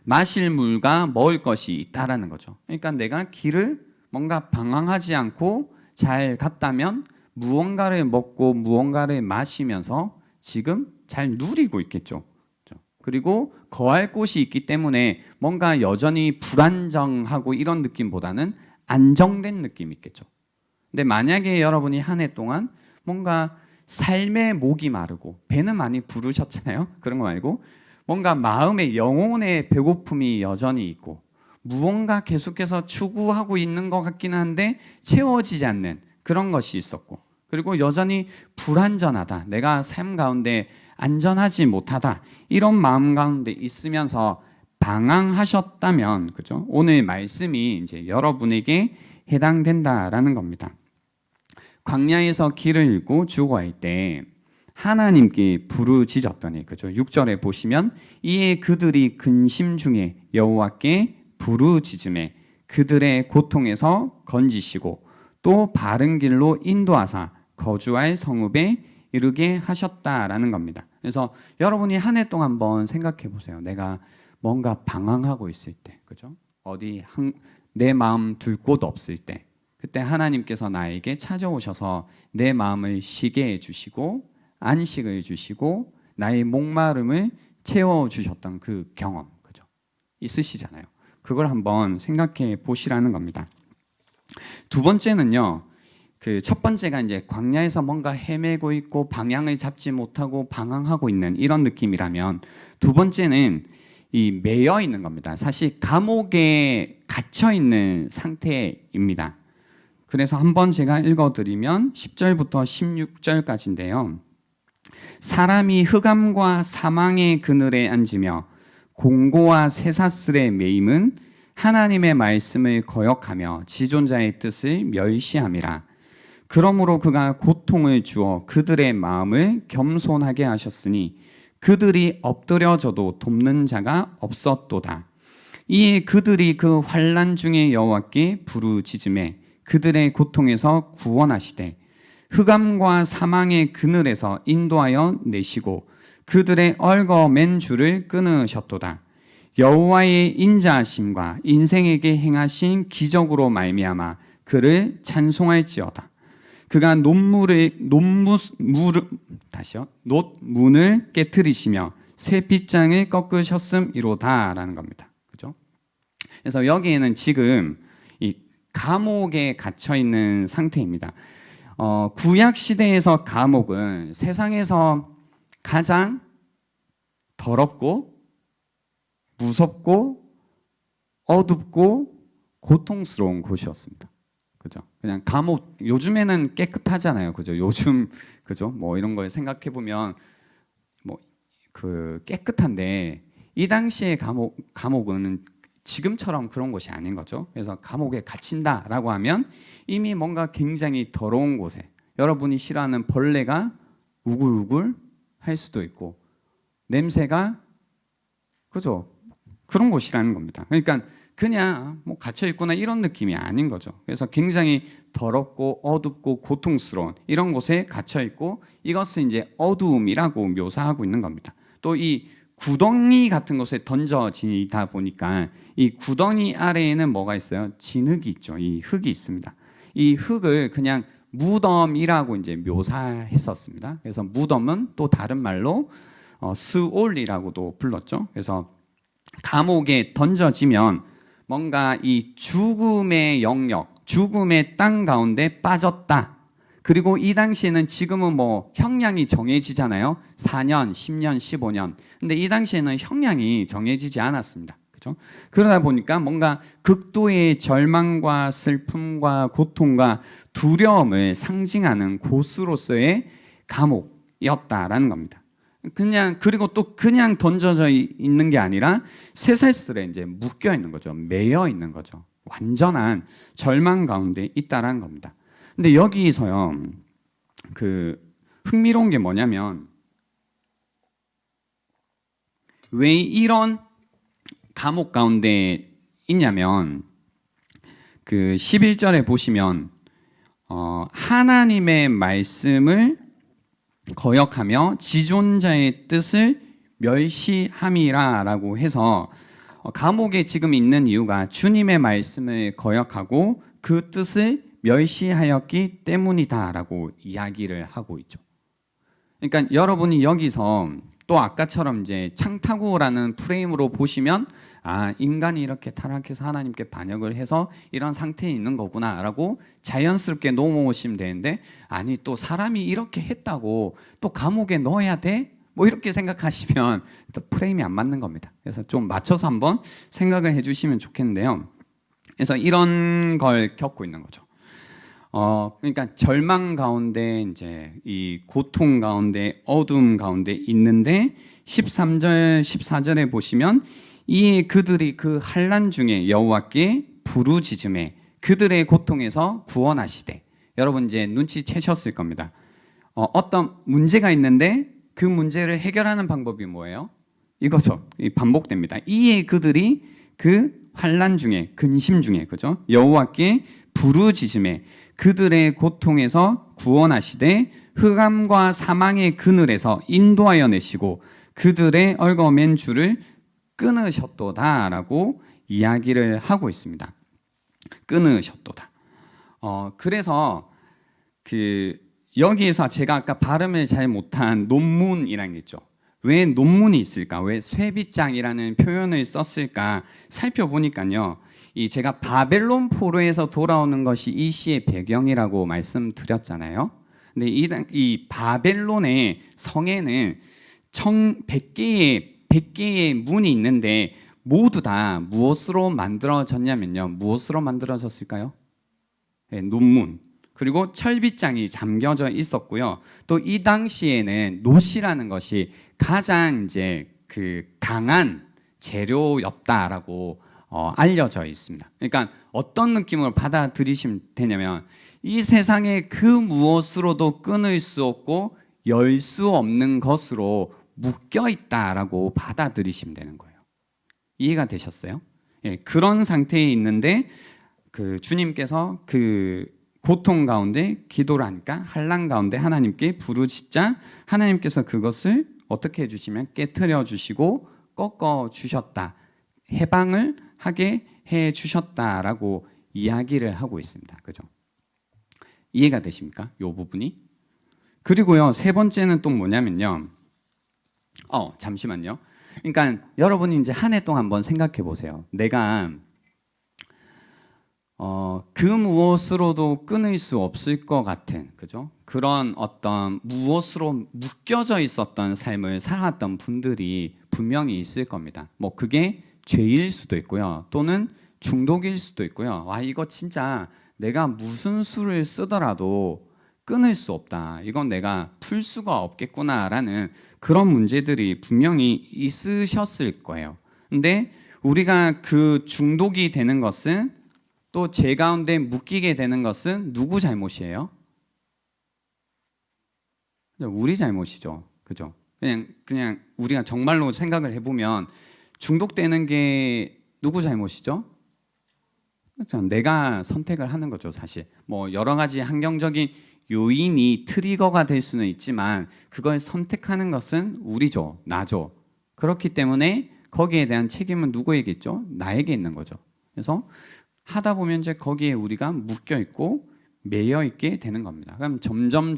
마실 물과 먹을 것이 있다라는 거죠. 그러니까 내가 길을 뭔가 방황하지 않고 잘 갔다면 무언가를 먹고 무언가를 마시면서 지금 잘 누리고 있겠죠. 그리고 거할 곳이 있기 때문에 뭔가 여전히 불안정하고 이런 느낌보다는 안정된 느낌이 있겠죠. 근데 만약에 여러분이 한 해 동안 뭔가 삶의 목이 마르고 배는 많이 부르셨잖아요. 그런 거 말고 뭔가 마음의 영혼의 배고픔이 여전히 있고 무언가 계속해서 추구하고 있는 것 같기는 한데 채워지지 않는 그런 것이 있었고 그리고 여전히 불안전하다. 내가 삶 가운데 안전하지 못하다. 이런 마음 가운데 있으면서 방황하셨다면 그죠? 오늘 말씀이 이제 여러분에게 해당된다라는 겁니다. 광야에서 길을 잃고 죽어갈 때 하나님께 부르짖었더니 그죠? 6절에 보시면 이에 그들이 근심 중에 여호와께 부르짖음에 그들의 고통에서 건지시고 또 바른 길로 인도하사 거주할 성읍에 이르게 하셨다라는 겁니다. 그래서 여러분이 한 해 동안 한번 생각해 보세요. 내가 뭔가 방황하고 있을 때, 그죠? 어디 내 마음 둘 곳 없을 때, 그때 하나님께서 나에게 찾아오셔서 내 마음을 쉬게 해주시고 안식을 주시고 나의 목마름을 채워 주셨던 그 경험, 그죠? 있으시잖아요. 그걸 한번 생각해 보시라는 겁니다. 두 번째는요. 그 첫 번째가 이제 광야에서 뭔가 헤매고 있고 방향을 잡지 못하고 방황하고 있는 이런 느낌이라면 두 번째는 이 매여 있는 겁니다. 사실 감옥에 갇혀 있는 상태입니다. 그래서 한번 제가 읽어드리면 10절부터 16절까지인데요. 사람이 흑암과 사망의 그늘에 앉으며 공고와 쇠사슬에 매임은 하나님의 말씀을 거역하며 지존자의 뜻을 멸시함이라. 그러므로 그가 고통을 주어 그들의 마음을 겸손하게 하셨으니 그들이 엎드려져도 돕는 자가 없었도다. 이에 그들이 그 환난 중에 여호와께 부르짖음에 그들의 고통에서 구원하시되 흑암과 사망의 그늘에서 인도하여 내시고 그들의 얽어맨 줄을 끊으셨도다. 여호와의 인자하심과 인생에게 행하신 기적으로 말미암아 그를 찬송할지어다. 그가 놋문을 깨뜨리시며 새 빗장을 꺾으셨음이로다라는 겁니다. 그죠? 그래서 여기에는 지금 이 감옥에 갇혀 있는 상태입니다. 구약 시대에서 감옥은 세상에서 가장 더럽고 무섭고 어둡고 고통스러운 곳이었습니다. 그죠? 그냥 감옥 요즘에는 깨끗하잖아요. 그죠? 요즘 그죠? 뭐 이런 걸 생각해 보면 뭐 그 깨끗한데 이 당시의 감옥은 지금처럼 그런 곳이 아닌 거죠. 그래서 감옥에 갇힌다라고 하면 이미 뭔가 굉장히 더러운 곳에 여러분이 싫어하는 벌레가 우글우글 할 수도 있고 냄새가 그죠? 그런 곳이라는 겁니다. 그러니까 그냥 뭐 갇혀 있구나 이런 느낌이 아닌 거죠. 그래서 굉장히 더럽고 어둡고 고통스러운 이런 곳에 갇혀 있고 이것을 이제 어두움이라고 묘사하고 있는 겁니다. 또 이 구덩이 같은 곳에 던져지다 보니까 이 구덩이 아래에는 뭐가 있어요? 진흙이 있죠. 이 흙이 있습니다. 이 흙을 그냥 무덤이라고 이제 묘사했었습니다. 그래서 무덤은 또 다른 말로 스올이라고도 불렀죠. 그래서 감옥에 던져지면 뭔가 이 죽음의 영역, 죽음의 땅 가운데 빠졌다. 그리고 이 당시에는 지금은 뭐 형량이 정해지잖아요. 4년, 10년, 15년. 근데 이 당시에는 형량이 정해지지 않았습니다. 그죠? 그러다 보니까 뭔가 극도의 절망과 슬픔과 고통과 두려움을 상징하는 곳으로서의 감옥이었다라는 겁니다. 그리고 또 그냥 던져져 있는 게 아니라 쇠사슬에 이제 묶여 있는 거죠. 매여 있는 거죠. 완전한 절망 가운데 있다라는 겁니다. 근데 여기서요, 그 흥미로운 게 뭐냐면 왜 이런 감옥 가운데 있냐면 그 11절에 보시면 하나님의 말씀을 거역하며 지존자의 뜻을 멸시함이라라고 해서 감옥에 지금 있는 이유가 주님의 말씀을 거역하고 그 뜻을 멸시하였기 때문이다라고 이야기를 하고 있죠. 그러니까 여러분이 여기서 또 아까처럼 이제 창타구라는 프레임으로 보시면 아, 인간이 이렇게 타락해서 하나님께 반역을 해서 이런 상태에 있는 거구나라고 자연스럽게 넘어오시면 되는데, 아니 또 사람이 이렇게 했다고 또 감옥에 넣어야 돼? 뭐 이렇게 생각하시면 또 프레임이 안 맞는 겁니다. 그래서 좀 맞춰서 한번 생각을 해주시면 좋겠는데요. 그래서 이런 걸 겪고 있는 거죠. 그러니까 절망 가운데 이제 이 고통 가운데 어둠 가운데 있는데 13절 14절에 보시면 이에 그들이 그 환난 중에 여호와께 부르짖음에 그들의 고통에서 구원하시되. 여러분 이제 눈치채셨을 겁니다. 어떤 문제가 있는데 그 문제를 해결하는 방법이 뭐예요? 이거죠. 반복됩니다. 이에 그들이 그 환난 중에 근심 중에 그죠? 여호와께 부르짖음에 그들의 고통에서 구원하시되 흑암과 사망의 그늘에서 인도하여 내시고 그들의 얽어맨 줄을 끊으셨도다라고 이야기를 하고 있습니다. 끊으셨도다. 그래서 여기에서 제가 아까 발음을 잘 못한 논문이라는 게 있죠. 왜 논문이 있을까? 왜 쇠빗장이라는 표현을 썼을까? 살펴보니까요. 제가 바벨론 포로에서 돌아오는 것이 이 시의 배경이라고 말씀드렸잖아요. 근데 이 바벨론의 성에는 100개의 문이 있는데 모두 다 무엇으로 만들어졌냐면요. 무엇으로 만들어졌을까요? 네, 논문. 그리고 철빗장이 잠겨져 있었고요. 또 이 당시에는 놋이라는 것이 가장 이제 강한 재료였다라고 알려져 있습니다. 그러니까 어떤 느낌으로 받아들이시면 되냐면 이 세상에 그 무엇으로도 끊을 수 없고 열 수 없는 것으로 묶여 있다라고 받아들이시면 되는 거예요. 이해가 되셨어요? 예, 그런 상태에 있는데 주님께서 고통 가운데 기도를 하니까 환난 가운데 하나님께 부르짖자 하나님께서 그것을 어떻게 해주시면 깨트려 주시고 꺾어 주셨다. 해방을 하게 해 주셨다라고 이야기를 하고 있습니다. 그죠? 이해가 되십니까? 이 부분이. 그리고요, 세 번째는 또 뭐냐면요. 잠시만요. 그러니까 여러분이 이제 한 해 동안 한번 생각해 보세요. 내가 그 무엇으로도 끊을 수 없을 것 같은, 그죠? 그런 어떤 무엇으로 묶여져 있었던 삶을 살았던 분들이 분명히 있을 겁니다. 뭐 그게 죄일 수도 있고요. 또는 중독일 수도 있고요. 와, 이거 진짜 내가 무슨 수를 쓰더라도 끊을 수 없다. 이건 내가 풀 수가 없겠구나라는 그런 문제들이 분명히 있으셨을 거예요. 근데 우리가 그 중독이 되는 것은 또 죄 가운데 묶이게 되는 것은 누구 잘못이에요? 우리 잘못이죠. 그죠? 그냥 우리가 정말로 생각을 해보면 중독되는 게 누구 잘못이죠? 그렇죠. 내가 선택을 하는 거죠, 사실. 뭐 여러 가지 환경적인 요인이 트리거가 될 수는 있지만 그걸 선택하는 것은 우리죠, 나죠. 그렇기 때문에 거기에 대한 책임은 누구에게 있죠? 나에게 있는 거죠. 그래서 하다 보면 이제 거기에 우리가 묶여 있고 매여 있게 되는 겁니다. 그럼 점점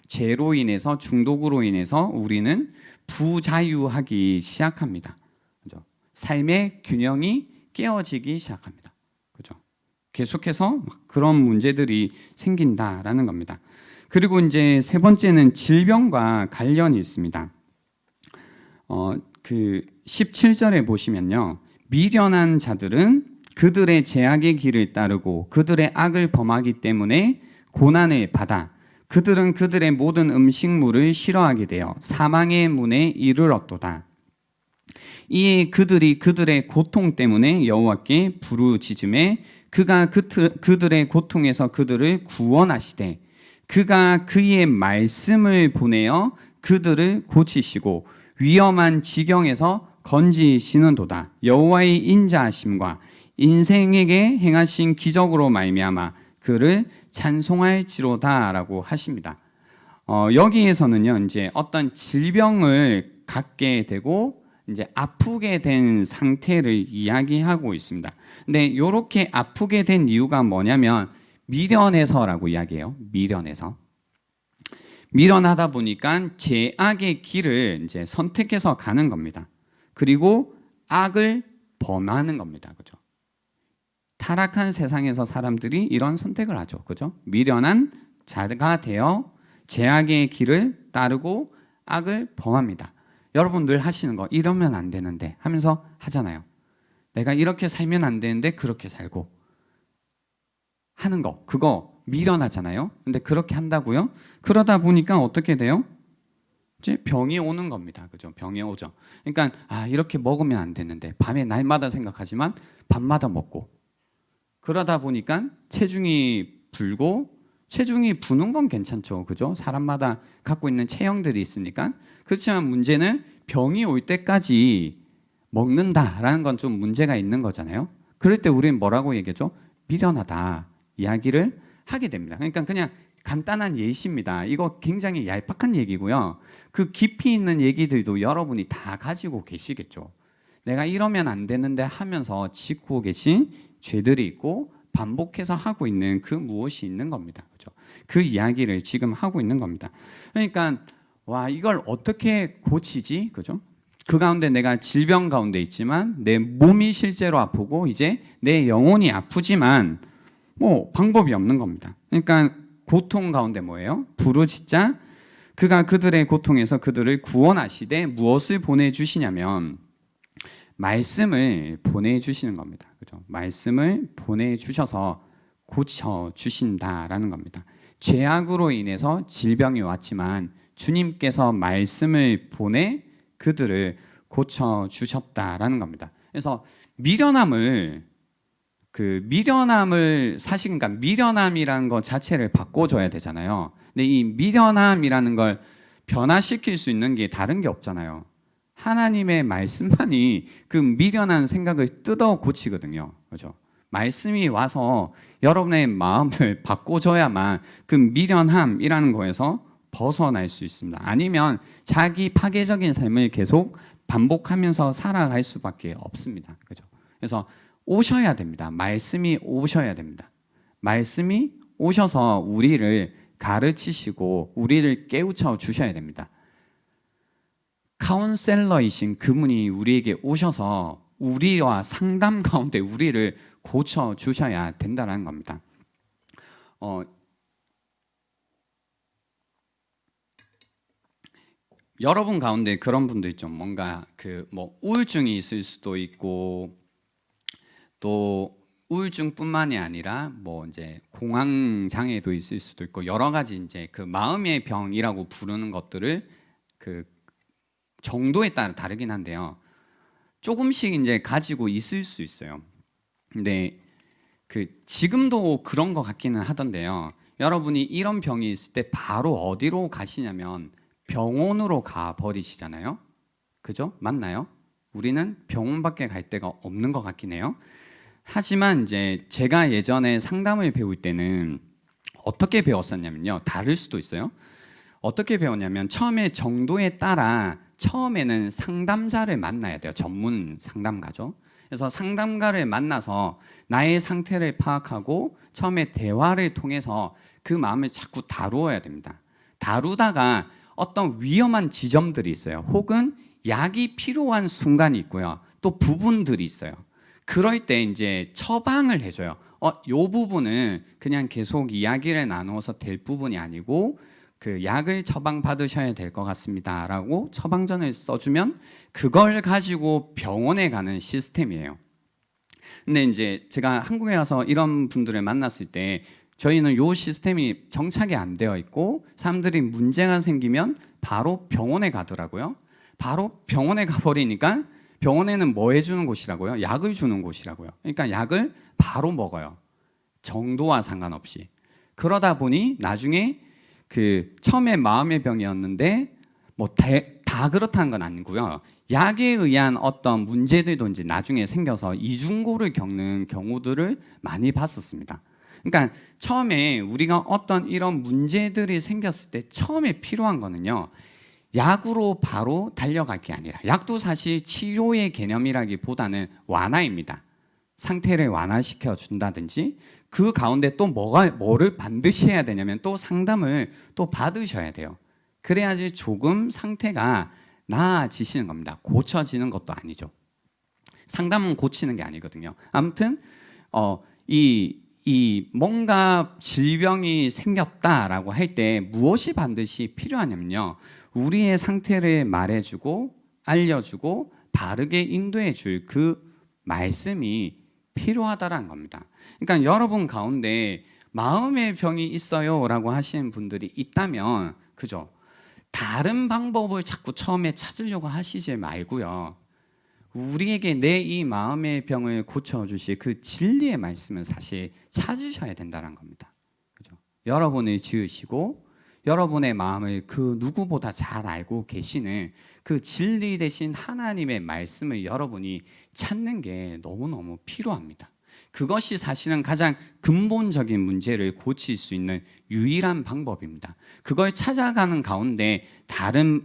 죄로 인해서 중독으로 인해서 우리는 부자유하기 시작합니다. 그죠? 삶의 균형이 깨어지기 시작합니다. 그죠? 계속해서 그런 문제들이 생긴다라는 겁니다. 그리고 이제 세 번째는 질병과 관련이 있습니다. 17절에 보시면요. 미련한 자들은 그들의 제약의 길을 따르고 그들의 악을 범하기 때문에 고난을 받아 그들은 그들의 모든 음식물을 싫어하게 되어 사망의 문에 이르렀도다. 이에 그들이 그들의 고통 때문에 여호와께 부르짖음에 그가 그들의 고통에서 그들을 구원하시되 그가 그의 말씀을 보내어 그들을 고치시고 위험한 지경에서 건지시는도다. 여호와의 인자하심과 인생에게 행하신 기적으로 말미암아 그를 찬송할지로다라고 하십니다. 여기에서는요, 이제 어떤 질병을 갖게 되고 이제 아프게 된 상태를 이야기하고 있습니다. 근데 이렇게 아프게 된 이유가 뭐냐면 미련해서라고 이야기해요. 미련하다 보니까 제악의 길을 이제 선택해서 가는 겁니다. 그리고 악을 범하는 겁니다. 그죠? 타락한 세상에서 사람들이 이런 선택을 하죠. 그죠? 미련한 자가 되어 죄악의 길을 따르고 악을 범합니다. 여러분 늘 하시는 거 이러면 안 되는데 하면서 하잖아요. 내가 이렇게 살면 안 되는데 그렇게 살고 하는 거 그거 미련하잖아요. 근데 그렇게 한다고요? 그러다 보니까 어떻게 돼요? 이제 병이 오는 겁니다. 그죠? 병이 오죠. 그러니까 이렇게 먹으면 안 되는데 밤에 날마다 생각하지만 밤마다 먹고 그러다 보니까 체중이 불고 체중이 부는 건 괜찮죠. 그죠? 사람마다 갖고 있는 체형들이 있으니까. 그렇지만 문제는 병이 올 때까지 먹는다라는 건 좀 문제가 있는 거잖아요. 그럴 때 우리는 뭐라고 얘기하죠? 미련하다 이야기를 하게 됩니다. 그러니까 그냥 간단한 예시입니다. 이거 굉장히 얄팍한 얘기고요. 그 깊이 있는 얘기들도 여러분이 다 가지고 계시겠죠. 내가 이러면 안 되는데 하면서 짓고 계신 죄들이 있고 반복해서 하고 있는 그 무엇이 있는 겁니다. 그죠? 그 이야기를 지금 하고 있는 겁니다. 그러니까 이걸 어떻게 고치지? 그죠? 그 가운데 내가 질병 가운데 있지만 내 몸이 실제로 아프고 이제 내 영혼이 아프지만 뭐 방법이 없는 겁니다. 그러니까 고통 가운데 뭐예요? 부르짖자 그가 그들의 고통에서 그들을 구원하시되 무엇을 보내주시냐면 말씀을 보내주시는 겁니다. 그죠? 말씀을 보내주셔서 고쳐주신다라는 겁니다. 죄악으로 인해서 질병이 왔지만 주님께서 말씀을 보내 그들을 고쳐주셨다라는 겁니다. 그래서 미련함을 사실 그러니까 미련함이라는 것 자체를 바꿔줘야 되잖아요. 근데 이 미련함이라는 걸 변화시킬 수 있는 게 다른 게 없잖아요. 하나님의 말씀만이 그 미련한 생각을 뜯어 고치거든요. 그죠? 말씀이 와서 여러분의 마음을 바꿔줘야만 그 미련함이라는 거에서 벗어날 수 있습니다. 아니면 자기 파괴적인 삶을 계속 반복하면서 살아갈 수밖에 없습니다. 그죠? 그래서 오셔야 됩니다. 말씀이 오셔야 됩니다. 말씀이 오셔서 우리를 가르치시고 우리를 깨우쳐 주셔야 됩니다. 카운셀러이신 그분이 우리에게 오셔서 우리와 상담 가운데 우리를 고쳐 주셔야 된다는 겁니다. 여러분 가운데 그런 분도 있죠. 뭔가 우울증이 있을 수도 있고 또 우울증뿐만이 아니라 이제 공황 장애도 있을 수도 있고 여러 가지 이제 그 마음의 병이라고 부르는 것들을 그 정도에 따라 다르긴 한데요. 조금씩 이제 가지고 있을 수 있어요. 근데 지금도 그런 것 같기는 하던데요. 여러분이 이런 병이 있을 때 바로 어디로 가시냐면 병원으로 가 버리시잖아요. 그죠? 맞나요? 우리는 병원밖에 갈 데가 없는 것 같긴 해요. 하지만 이제 제가 예전에 상담을 배울 때는 어떻게 배웠었냐면요. 다를 수도 있어요. 어떻게 배웠냐면 처음에 정도에 따라 처음에는 상담자를 만나야 돼요. 전문 상담가죠. 그래서 상담가를 만나서 나의 상태를 파악하고 처음에 대화를 통해서 그 마음을 자꾸 다루어야 됩니다. 다루다가 어떤 위험한 지점들이 있어요. 혹은 약이 필요한 순간이 있고요. 또 부분들이 있어요. 그럴 때 이제 처방을 해줘요. 요 부분은 그냥 계속 이야기를 나누어서 될 부분이 아니고 그 약을 처방 받으셔야 될 것 같습니다라고 처방전을 써주면 그걸 가지고 병원에 가는 시스템이에요. 근데 이제 제가 한국에 와서 이런 분들을 만났을 때 저희는 요 시스템이 정착이 안 되어 있고 사람들이 문제가 생기면 바로 병원에 가더라고요. 바로 병원에 가버리니까 병원에는 뭐 해주는 곳이라고요? 약을 주는 곳이라고요. 그러니까 약을 바로 먹어요. 정도와 상관없이. 그러다 보니 나중에 처음에 마음의 병이었는데 다 그렇다는 건 아니고요. 약에 의한 어떤 문제들도 이제 나중에 생겨서 이중고를 겪는 경우들을 많이 봤었습니다. 그러니까 처음에 우리가 어떤 이런 문제들이 생겼을 때 처음에 필요한 거는요. 약으로 바로 달려갈 게 아니라 약도 사실 치료의 개념이라기보다는 완화입니다. 상태를 완화시켜 준다든지 그 가운데 또 뭐를 반드시 해야 되냐면 또 상담을 또 받으셔야 돼요. 그래야지 조금 상태가 나아지시는 겁니다. 고쳐지는 것도 아니죠. 상담은 고치는 게 아니거든요. 아무튼 이 뭔가 질병이 생겼다라고 할 때 무엇이 반드시 필요하냐면요. 우리의 상태를 말해주고 알려주고 바르게 인도해 줄 그 말씀이 필요하다라는 겁니다. 그러니까 여러분 가운데 마음의 병이 있어요라고 하시는 분들이 있다면 그죠? 다른 방법을 자꾸 처음에 찾으려고 하시지 말고요. 우리에게 내 이 마음의 병을 고쳐주실 그 진리의 말씀을 사실 찾으셔야 된다는 겁니다. 그죠? 여러분을 지으시고 여러분의 마음을 그 누구보다 잘 알고 계시는 그 진리 대신 하나님의 말씀을 여러분이 찾는 게 너무너무 필요합니다. 그것이 사실은 가장 근본적인 문제를 고칠 수 있는 유일한 방법입니다. 그걸 찾아가는 가운데 다른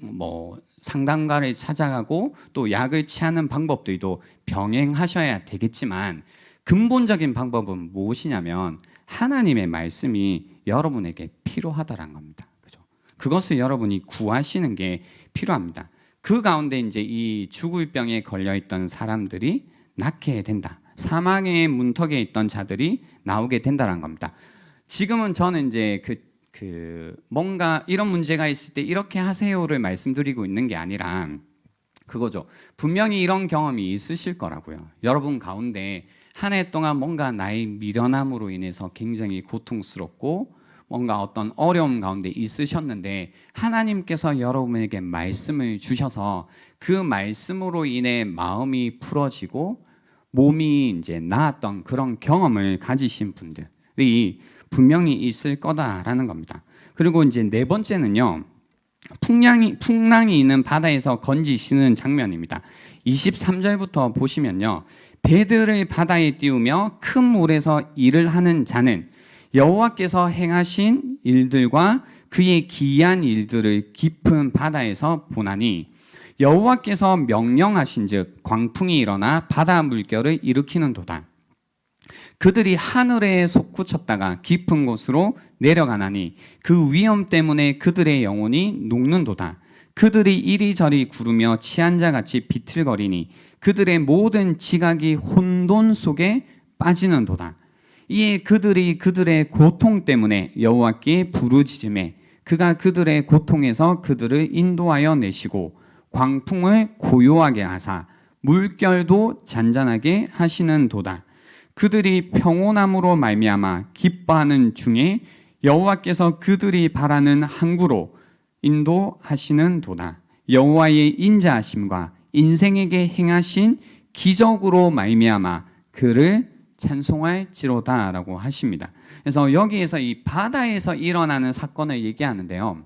상담가를 찾아가고 또 약을 취하는 방법들도 병행하셔야 되겠지만 근본적인 방법은 무엇이냐면 하나님의 말씀이 여러분에게 필요하다는 겁니다. 그죠? 그것을 여러분이 구하시는 게 필요합니다. 그 가운데 이제 이 죽을 병에 걸려 있던 사람들이 낫게 된다. 사망의 문턱에 있던 자들이 나오게 된다는 겁니다. 지금은 저는 이제 뭔가 이런 문제가 있을 때 이렇게 하세요를 말씀드리고 있는 게 아니라 그거죠. 분명히 이런 경험이 있으실 거라고요. 여러분 가운데 한 해 동안 뭔가 나의 미련함으로 인해서 굉장히 고통스럽고 뭔가 어떤 어려움 가운데 있으셨는데 하나님께서 여러분에게 말씀을 주셔서 그 말씀으로 인해 마음이 풀어지고 몸이 이제 나았던 그런 경험을 가지신 분들이 분명히 있을 거다라는 겁니다. 그리고 이제 네 번째는요. 풍랑이 있는 바다에서 건지시는 장면입니다. 23절부터 보시면요. 배들을 바다에 띄우며 큰 물에서 일을 하는 자는 여호와께서 행하신 일들과 그의 기이한 일들을 깊은 바다에서 보나니 여호와께서 명령하신즉 광풍이 일어나 바다 물결을 일으키는도다. 그들이 하늘에 솟구쳤다가 깊은 곳으로 내려가나니 그 위험 때문에 그들의 영혼이 녹는도다. 그들이 이리저리 구르며 취한 자같이 비틀거리니 그들의 모든 지각이 혼돈 속에 빠지는도다. 이에 그들이 그들의 고통 때문에 여호와께 부르짖으매 그가 그들의 고통에서 그들을 인도하여 내시고 광풍을 고요하게 하사 물결도 잔잔하게 하시는도다. 그들이 평온함으로 말미암아 기뻐하는 중에 여호와께서 그들이 바라는 항구로 인도하시는도다. 여호와의 인자하심과 인생에게 행하신 기적으로 말미암아 그를 찬송할지로다라고 하십니다. 그래서 여기에서 이 바다에서 일어나는 사건을 얘기하는데요.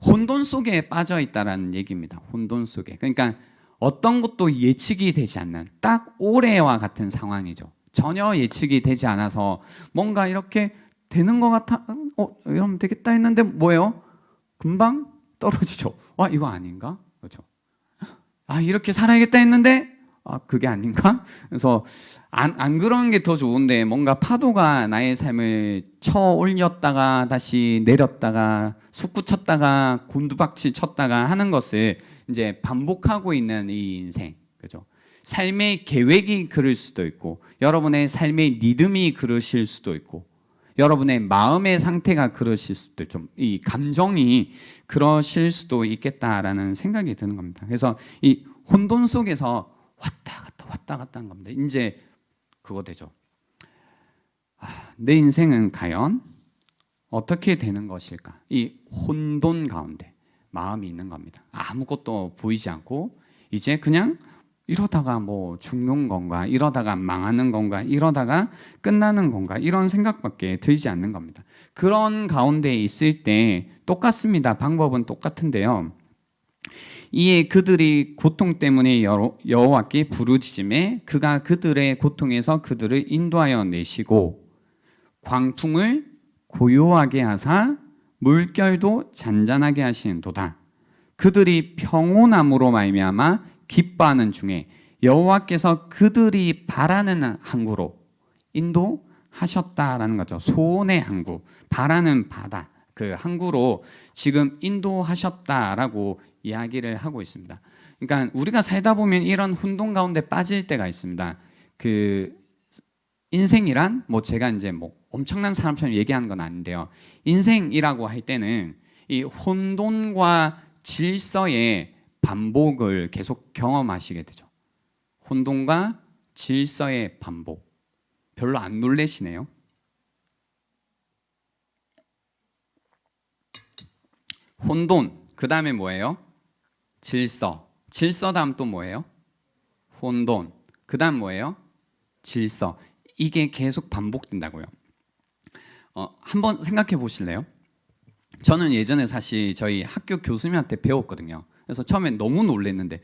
혼돈 속에 빠져 있다라는 얘기입니다. 혼돈 속에. 그러니까 어떤 것도 예측이 되지 않는 딱 올해와 같은 상황이죠. 전혀 예측이 되지 않아서 뭔가 이렇게 되는 것 같아. 이러면 되겠다 했는데 뭐예요? 금방 떨어지죠. 와, 이거 아닌가? 그렇죠. 이렇게 살아야겠다 했는데 그게 아닌가? 그래서 안 그런 게 더 좋은데 뭔가 파도가 나의 삶을 쳐 올렸다가 다시 내렸다가 솟구쳤다가 곤두박질 쳤다가 하는 것을 이제 반복하고 있는 이 인생, 그죠? 삶의 계획이 그럴 수도 있고, 여러분의 삶의 리듬이 그러실 수도 있고, 여러분의 마음의 상태가 그러실 수도 있죠. 이 감정이 그러실 수도 있겠다라는 생각이 드는 겁니다. 그래서 이 혼돈 속에서 왔다 갔다 하는 겁니다. 이제 그거 되죠. 내 인생은 과연 어떻게 되는 것일까? 이 혼돈 가운데 마음이 있는 겁니다. 아무것도 보이지 않고 이제 그냥 이러다가 뭐 죽는 건가, 이러다가 망하는 건가, 이러다가 끝나는 건가, 이런 생각밖에 들지 않는 겁니다. 그런 가운데 있을 때 똑같습니다. 방법은 똑같은데요. 이에 그들이 고통 때문에 여호와께 부르짖음에 그가 그들의 고통에서 그들을 인도하여 내시고 광풍을 고요하게 하사 물결도 잔잔하게 하시는도다. 그들이 평온함으로 말미암아 기뻐하는 중에 여호와께서 그들이 바라는 항구로 인도하셨다라는 거죠. 소원의 항구, 바라는 바다, 그 항구로 지금 인도하셨다라고 이야기를 하고 있습니다. 그러니까 우리가 살다 보면 이런 혼돈 가운데 빠질 때가 있습니다. 그 인생이란 뭐 제가 이제 뭐 엄청난 사람처럼 얘기하는 건 아닌데요. 인생이라고 할 때는 이 혼돈과 질서의 반복을 계속 경험하시게 되죠. 혼돈과 질서의 반복. 별로 안 놀래시네요. 혼돈, 그 다음에 뭐예요? 질서. 질서 다음 또 뭐예요? 혼돈. 그 다음 뭐예요? 질서. 이게 계속 반복된다고요. 한번 생각해 보실래요? 저는 예전에 사실 저희 학교 교수님한테 배웠거든요. 그래서 처음에 너무 놀랐는데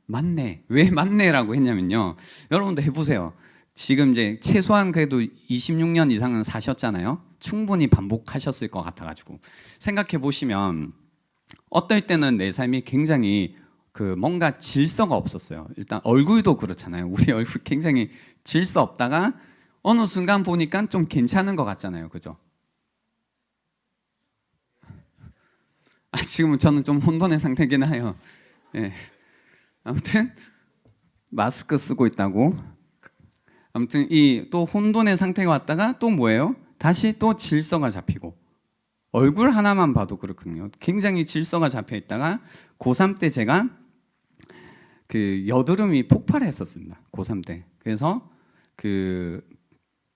맞네. 왜 맞네라고 했냐면요. 여러분도 해보세요. 지금 이제 최소한 그래도 26년 이상은 사셨잖아요. 충분히 반복하셨을 것 같아가지고 생각해 보시면 어떨 때는 내 삶이 굉장히 그 뭔가 질서가 없었어요. 일단 얼굴도 그렇잖아요. 우리 얼굴 굉장히 질서 없다가 어느 순간 보니까 좀 괜찮은 것 같잖아요. 그죠? 지금은 저는 좀 혼돈의 상태긴 해요. 예. 아무튼 마스크 쓰고 있다고. 아무튼 이 또 혼돈의 상태가 왔다가 또 뭐예요? 다시 또 질서가 잡히고 얼굴 하나만 봐도 그렇거든요. 굉장히 질서가 잡혀 있다가 고3 때 제가 그 여드름이 폭발했었습니다. 고3 때. 그래서 그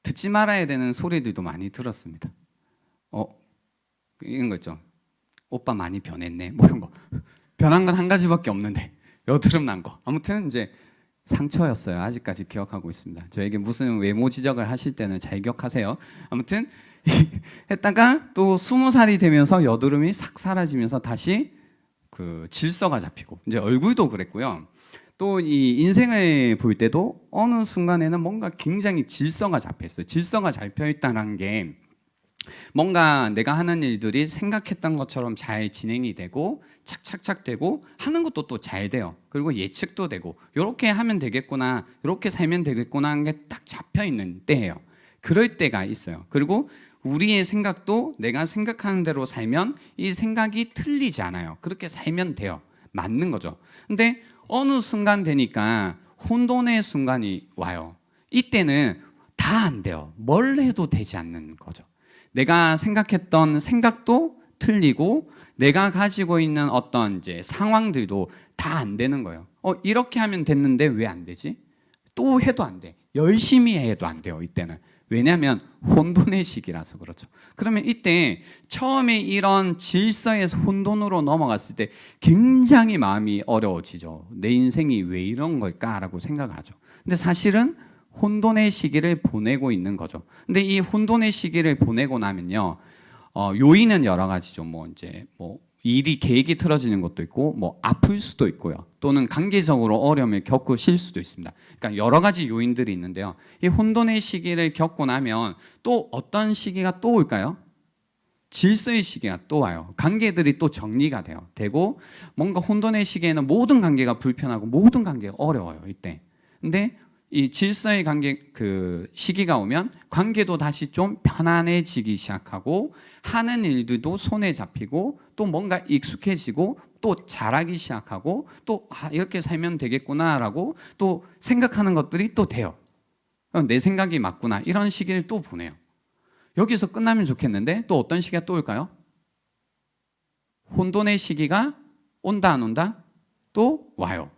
듣지 말아야 되는 소리들도 많이 들었습니다. 이런 거 있죠. 오빠 많이 변했네. 뭐 이런 거. 변한 건 한 가지밖에 없는데 여드름 난 거. 아무튼 이제 상처였어요. 아직까지 기억하고 있습니다. 저에게 무슨 외모 지적을 하실 때는 잘 기억하세요. 아무튼 했다가 또 20살이 되면서 여드름이 싹 사라지면서 다시 그 질서가 잡히고 이제 얼굴도 그랬고요. 또 이 인생을 볼 때도 어느 순간에는 뭔가 굉장히 질서가 잡혀 있어요. 질서가 잡혀 있다는 게 뭔가 내가 하는 일들이 생각했던 것처럼 잘 진행이 되고 착착착 되고 하는 것도 또 잘 돼요. 그리고 예측도 되고 이렇게 하면 되겠구나, 이렇게 살면 되겠구나 하는 게 딱 잡혀 있는 때예요. 그럴 때가 있어요. 그리고 우리의 생각도 내가 생각하는 대로 살면 이 생각이 틀리지 않아요. 그렇게 살면 돼요. 맞는 거죠. 근데 어느 순간 되니까 혼돈의 순간이 와요. 이때는 다 안 돼요. 뭘 해도 되지 않는 거죠. 내가 생각했던 생각도 틀리고 내가 가지고 있는 어떤 이제 상황들도 다 안 되는 거예요. 이렇게 하면 됐는데 왜 안 되지? 또 해도 안 돼. 열심히 해도 안 돼요. 이때는. 왜냐하면 혼돈의 시기라서 그렇죠. 그러면 이때 처음에 이런 질서에서 혼돈으로 넘어갔을 때 굉장히 마음이 어려워지죠. 내 인생이 왜 이런 걸까라고 생각을 하죠. 근데 사실은 혼돈의 시기를 보내고 있는 거죠. 근데 이 혼돈의 시기를 보내고 나면요, 요인은 여러 가지죠. 뭐 이제 뭐 일이 계획이 틀어지는 것도 있고, 뭐 아플 수도 있고요. 또는 관계적으로 어려움을 겪으실 수도 있습니다. 그러니까 여러 가지 요인들이 있는데요. 이 혼돈의 시기를 겪고 나면 또 어떤 시기가 또 올까요? 질서의 시기가 또 와요. 관계들이 또 정리가 돼요. 되고 뭔가 혼돈의 시기에는 모든 관계가 불편하고 모든 관계가 어려워요. 이때. 근데 이 질서의 관계 그 시기가 오면 관계도 다시 좀 편안해지기 시작하고 하는 일들도 손에 잡히고 또 뭔가 익숙해지고 또 잘하기 시작하고 또 이렇게 살면 되겠구나라고 또 생각하는 것들이 또 돼요. 내 생각이 맞구나 이런 시기를 또 보내요. 여기서 끝나면 좋겠는데 또 어떤 시기가 또 올까요? 혼돈의 시기가 온다 안 온다? 또 와요.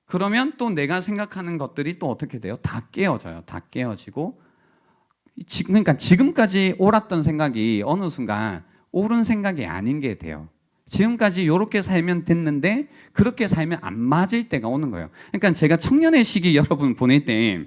그러면 또 내가 생각하는 것들이 또 어떻게 돼요? 다 깨어져요. 다 깨어지고 그러니까 지금까지 옳았던 생각이 어느 순간 옳은 생각이 아닌 게 돼요. 지금까지 이렇게 살면 됐는데 그렇게 살면 안 맞을 때가 오는 거예요. 그러니까 제가 청년의 시기 여러분 보낼 때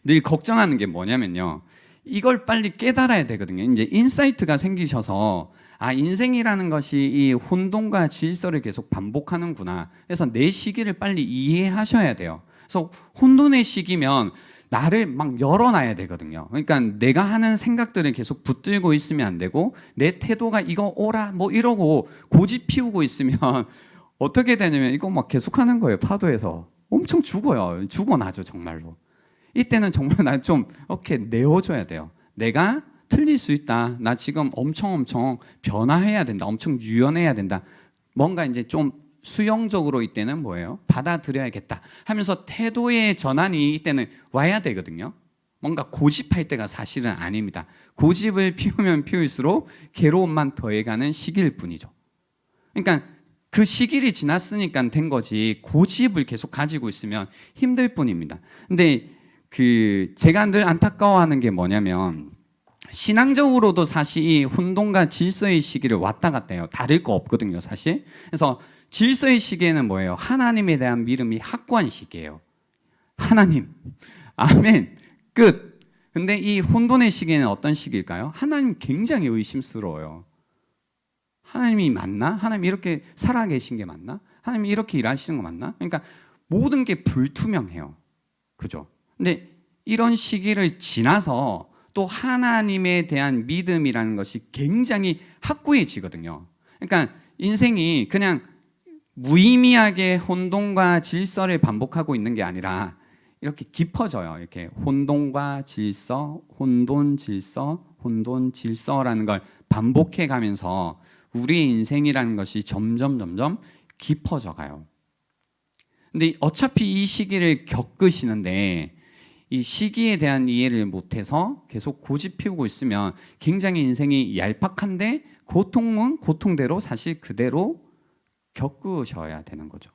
늘 걱정하는 게 뭐냐면요. 이걸 빨리 깨달아야 되거든요. 이제 인사이트가 생기셔서 인생이라는 것이 이 혼돈과 질서를 계속 반복하는구나. 그래서 내 시기를 빨리 이해하셔야 돼요. 그래서 혼돈의 시기면 나를 막 열어놔야 되거든요. 그러니까 내가 하는 생각들을 계속 붙들고 있으면 안 되고 내 태도가 이거 오라 뭐 이러고 고집 피우고 있으면 어떻게 되냐면 이거 막 계속하는 거예요. 파도에서 엄청 죽어요. 죽어나죠 정말로. 이때는 정말 나 좀 이렇게 내어줘야 돼요. 내가 틀릴 수 있다. 나 지금 엄청 변화해야 된다. 엄청 유연해야 된다. 뭔가 이제 좀 수용적으로 이때는 뭐예요? 받아들여야겠다 하면서 태도의 전환이 이때는 와야 되거든요. 뭔가 고집할 때가 사실은 아닙니다. 고집을 피우면 피울수록 괴로움만 더해가는 시기일 뿐이죠. 그러니까 그 시기를 지났으니까 된 거지 고집을 계속 가지고 있으면 힘들 뿐입니다. 근데 제가 늘 안타까워하는 게 뭐냐면 신앙적으로도 사실 이 혼돈과 질서의 시기를 왔다 갔다 해요. 다를 거 없거든요, 사실. 그래서 질서의 시기에는 뭐예요? 하나님에 대한 믿음이 확고한 시기예요. 하나님, 아멘, 끝. 근데 이 혼돈의 시기에는 어떤 시기일까요? 하나님 굉장히 의심스러워요. 하나님이 맞나? 하나님이 이렇게 살아계신 게 맞나? 하나님이 이렇게 일하시는 거 맞나? 그러니까 모든 게 불투명해요. 그죠? 근데 이런 시기를 지나서 또 하나님에 대한 믿음이라는 것이 굉장히 확고해지거든요. 그러니까 인생이 그냥 무의미하게 혼돈과 질서를 반복하고 있는 게 아니라 이렇게 깊어져요. 이렇게 혼돈과 질서, 혼돈, 질서, 혼돈, 질서라는 걸 반복해 가면서 우리의 인생이라는 것이 점점 깊어져 가요. 근데 어차피 이 시기를 겪으시는데 이 시기에 대한 이해를 못해서 계속 고집 피우고 있으면 굉장히 인생이 얄팍한데 고통은 고통대로 사실 그대로 겪으셔야 되는 거죠.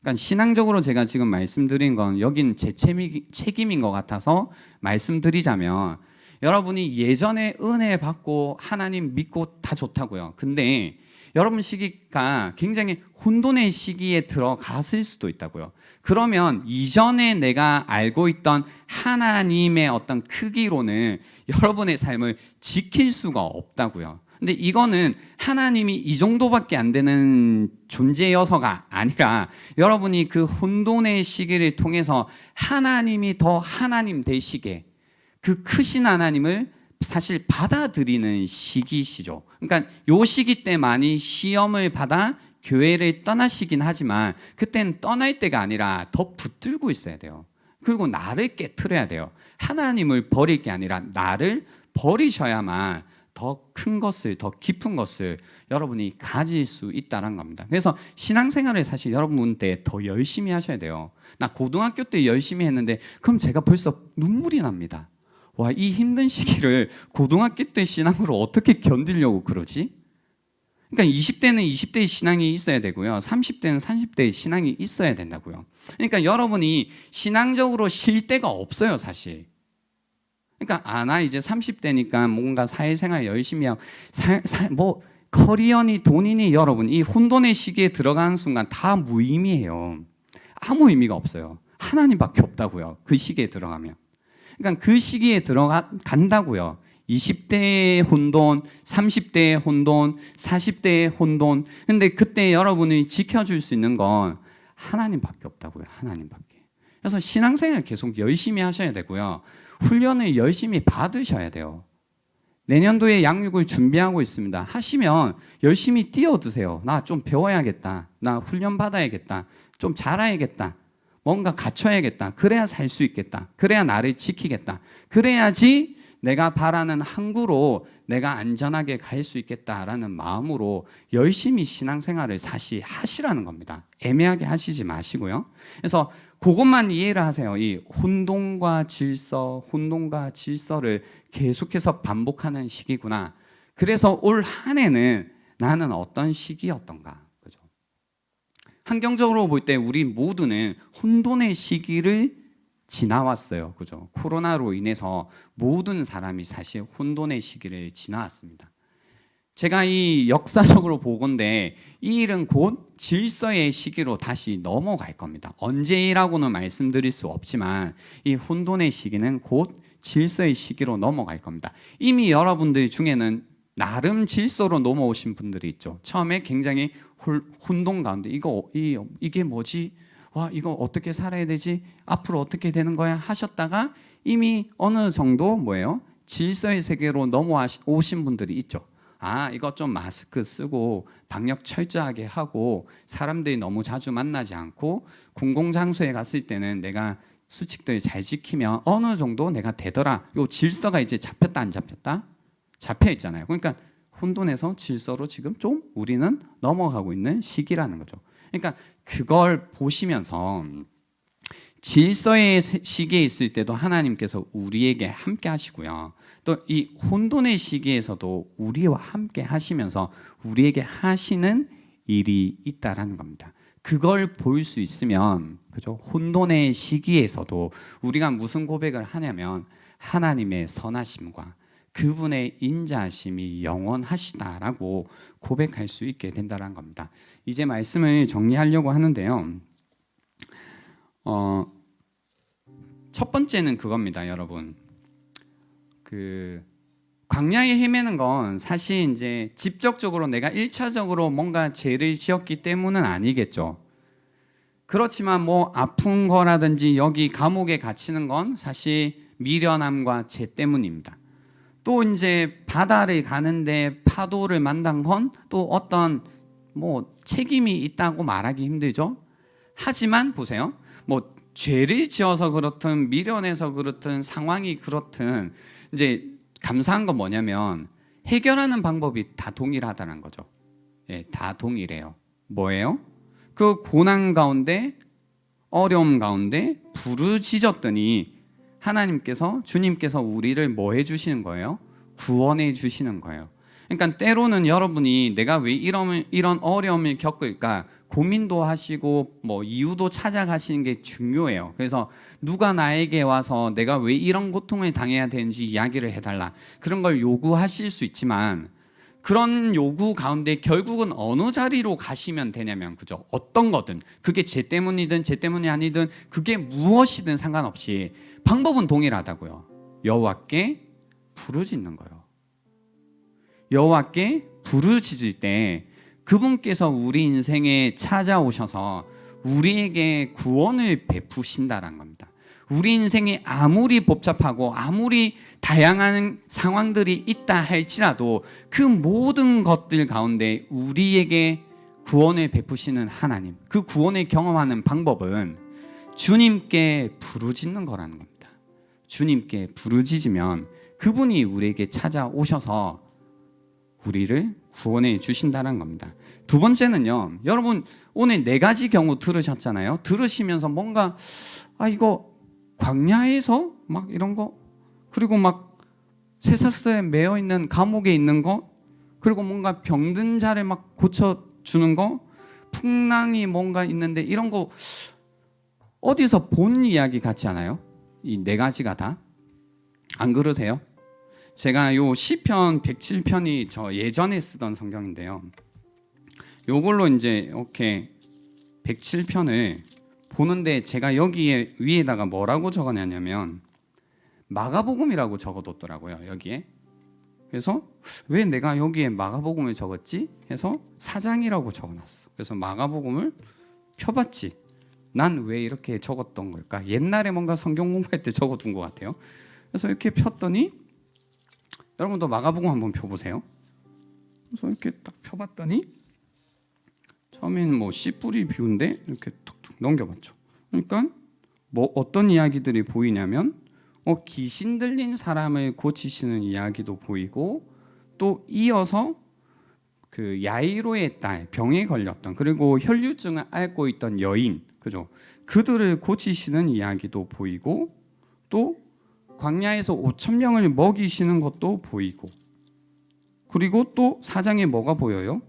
그러니까 신앙적으로 제가 지금 말씀드린 건 여긴 제 책임인 것 같아서 말씀드리자면 여러분이 예전에 은혜 받고 하나님 믿고 다 좋다고요. 근데 여러분 시기가 굉장히 혼돈의 시기에 들어갔을 수도 있다고요. 그러면 이전에 내가 알고 있던 하나님의 어떤 크기로는 여러분의 삶을 지킬 수가 없다고요. 근데 이거는 하나님이 이 정도밖에 안 되는 존재여서가 아니라 여러분이 그 혼돈의 시기를 통해서 하나님이 더 하나님 되시게 그 크신 하나님을 사실 받아들이는 시기시죠. 그러니까 요 시기 때 많이 시험을 받아 교회를 떠나시긴 하지만 그때는 떠날 때가 아니라 더 붙들고 있어야 돼요. 그리고 나를 깨트려야 돼요. 하나님을 버릴 게 아니라 나를 버리셔야만 더 큰 것을, 더 깊은 것을 여러분이 가질 수 있다는 겁니다. 그래서 신앙생활을 사실 여러분 때 더 열심히 하셔야 돼요. 나 고등학교 때 열심히 했는데 그럼 제가 벌써 눈물이 납니다. 와, 이 힘든 시기를 고등학교 때 신앙으로 어떻게 견디려고 그러지? 그러니까 20대는 20대의 신앙이 있어야 되고요. 30대는 30대의 신앙이 있어야 된다고요. 그러니까 여러분이 신앙적으로 쉴 데가 없어요, 사실. 그러니까 나 이제 30대니까 뭔가 사회생활 열심히 하고 뭐 커리어니 돈이니 여러분 이 혼돈의 시기에 들어가는 순간 다 무의미해요. 아무 의미가 없어요. 하나님밖에 없다고요. 그 시기에 들어가면. 그러니까 그 시기에 들어간다고요. 20대의 혼돈, 30대의 혼돈, 40대의 혼돈. 근데 그때 여러분이 지켜줄 수 있는 건 하나님밖에 없다고요. 하나님밖에. 그래서 신앙생활 계속 열심히 하셔야 되고요. 훈련을 열심히 받으셔야 돼요. 내년도에 양육을 준비하고 있습니다. 하시면 열심히 뛰어드세요. 나 좀 배워야겠다. 나 훈련 받아야겠다. 좀 잘해야겠다. 뭔가 갖춰야겠다. 그래야 살 수 있겠다. 그래야 나를 지키겠다. 그래야지 내가 바라는 항구로 내가 안전하게 갈 수 있겠다라는 마음으로 열심히 신앙생활을 사실 하시라는 겁니다. 애매하게 하시지 마시고요. 그래서 그것만 이해를 하세요. 이 혼돈과 혼돈과 질서를 계속해서 반복하는 시기구나. 그래서 올 한 해는 나는 어떤 시기였던가. 그죠? 환경적으로 볼 때 우리 모두는 혼돈의 시기를 지나왔어요. 그죠? 코로나로 인해서 모든 사람이 사실 혼돈의 시기를 지나왔습니다. 제가 이 역사적으로 보건대 이 일은 곧 질서의 시기로 다시 넘어갈 겁니다. 언제라고는 말씀드릴 수 없지만 이 혼돈의 시기는 곧 질서의 시기로 넘어갈 겁니다. 이미 여러분들 중에는 나름 질서로 넘어오신 분들이 있죠. 처음에 굉장히 혼돈 가운데 이게 뭐지? 와, 이거 어떻게 살아야 되지? 앞으로 어떻게 되는 거야? 하셨다가 이미 어느 정도 뭐예요? 질서의 세계로 넘어오신 분들이 있죠. 이거 좀 마스크 쓰고 방역 철저하게 하고 사람들이 너무 자주 만나지 않고 공공장소에 갔을 때는 내가 수칙들 잘 지키면 어느 정도 내가 되더라. 요 질서가 이제 잡혔다 안 잡혔다? 잡혀 있잖아요. 그러니까 혼돈에서 질서로 지금 좀 우리는 넘어가고 있는 시기라는 거죠. 그러니까 그걸 보시면서 질서의 시기에 있을 때도 하나님께서 우리에게 함께 하시고요. 또 이 혼돈의 시기에서도 우리와 함께 하시면서 우리에게 하시는 일이 있다라는 겁니다. 그걸 볼 수 있으면 그죠? 혼돈의 시기에서도 우리가 무슨 고백을 하냐면 하나님의 선하심과 그분의 인자하심이 영원하시다라고 고백할 수 있게 된다는 겁니다. 이제 말씀을 정리하려고 하는데요. 첫 번째는 그겁니다, 여러분. 그 광야에 헤매는 건 사실 이제 직접적으로 내가 1차적으로 뭔가 죄를 지었기 때문은 아니겠죠. 그렇지만 뭐 아픈 거라든지 여기 감옥에 갇히는 건 사실 미련함과 죄 때문입니다. 또 이제 바다를 가는데 파도를 만난 건 또 어떤 뭐 책임이 있다고 말하기 힘들죠. 하지만 보세요. 뭐 죄를 지어서 그렇든 미련해서 그렇든 상황이 그렇든 이제 감사한 건 뭐냐면 해결하는 방법이 다 동일하다는 거죠. 예, 다 동일해요. 뭐예요? 그 고난 가운데 어려움 가운데 부르짖었더니 하나님께서 주님께서 우리를 뭐 해주시는 거예요? 구원해 주시는 거예요. 그러니까 때로는 여러분이 내가 왜 이런 어려움을 겪을까 고민도 하시고 뭐 이유도 찾아가시는 게 중요해요. 그래서 누가 나에게 와서 내가 왜 이런 고통을 당해야 되는지 이야기를 해달라 그런 걸 요구하실 수 있지만 그런 요구 가운데 결국은 어느 자리로 가시면 되냐면 그죠? 어떤 거든 그게 죄 때문이든 죄 때문이 아니든 그게 무엇이든 상관없이 방법은 동일하다고요. 여호와께 부르짖는 거예요. 여호와께 부르짖을 때 그분께서 우리 인생에 찾아오셔서 우리에게 구원을 베푸신다는 겁니다. 우리 인생이 아무리 복잡하고 아무리 다양한 상황들이 있다 할지라도 그 모든 것들 가운데 우리에게 구원을 베푸시는 하나님, 그 구원을 경험하는 방법은 주님께 부르짖는 거라는 겁니다. 주님께 부르짖으면 그분이 우리에게 찾아오셔서 우리를 구원해 주신다는 겁니다. 두 번째는요, 여러분 오늘 네 가지 경우 들으셨잖아요. 들으시면서 뭔가 이거 광야에서 막 이런 거, 그리고 막 쇠사슬에 매어 있는 감옥에 있는 거, 그리고 뭔가 병든 자를 막 고쳐 주는 거, 풍랑이 뭔가 있는데 이런 거 어디서 본 이야기 같지 않아요? 이 네 가지가 다. 안 그러세요? 제가 요 시편 107편이 저 예전에 쓰던 성경인데요. 요걸로 이제 이렇게 107편을 보는데 제가 여기에 위에다가 뭐라고 적어놨냐면 마가복음이라고 적어뒀더라고요. 여기에. 그래서 왜 내가 여기에 마가복음을 적었지? 해서 4장이라고 적어놨어. 그래서 마가복음을 펴봤지. 난 왜 이렇게 적었던 걸까? 옛날에 뭔가 성경 공부할 때 적어둔 것 같아요. 그래서 이렇게 폈더니 여러분도 마가복음 한번 펴보세요. 그래서 이렇게 딱 펴봤더니 처음엔 뭐 씨 뿌리 비운데 이렇게 툭툭 넘겨봤죠. 그러니까 뭐 어떤 이야기들이 보이냐면 귀신 들린 사람을 고치시는 이야기도 보이고 또 이어서 그 야이로의 딸 병에 걸렸던 그리고 혈류증을 앓고 있던 여인 그죠? 그들을 고치시는 이야기도 보이고 또 광야에서 5,000명을 먹이시는 것도 보이고 그리고 또 4장에 뭐가 보여요?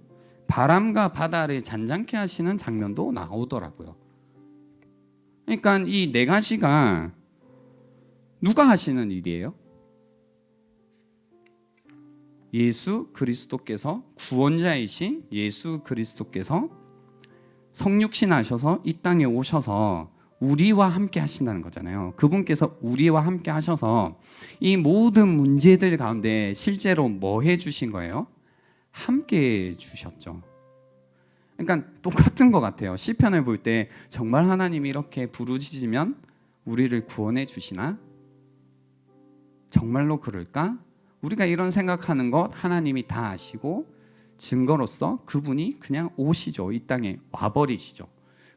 바람과 바다를 잔잔케 하시는 장면도 나오더라고요. 그러니까 이 네 가지가 누가 하시는 일이에요? 예수 그리스도께서 구원자이신 예수 그리스도께서 성육신 하셔서 이 땅에 오셔서 우리와 함께 하신다는 거잖아요. 그분께서 우리와 함께 하셔서 이 모든 문제들 가운데 실제로 뭐 해주신 거예요? 함께 해주셨죠. 그러니까 똑같은 것 같아요. 시편을 볼 때 정말 하나님이 이렇게 부르짖으면 우리를 구원해 주시나? 정말로 그럴까? 우리가 이런 생각하는 것 하나님이 다 아시고 증거로서 그분이 그냥 오시죠. 이 땅에 와버리시죠.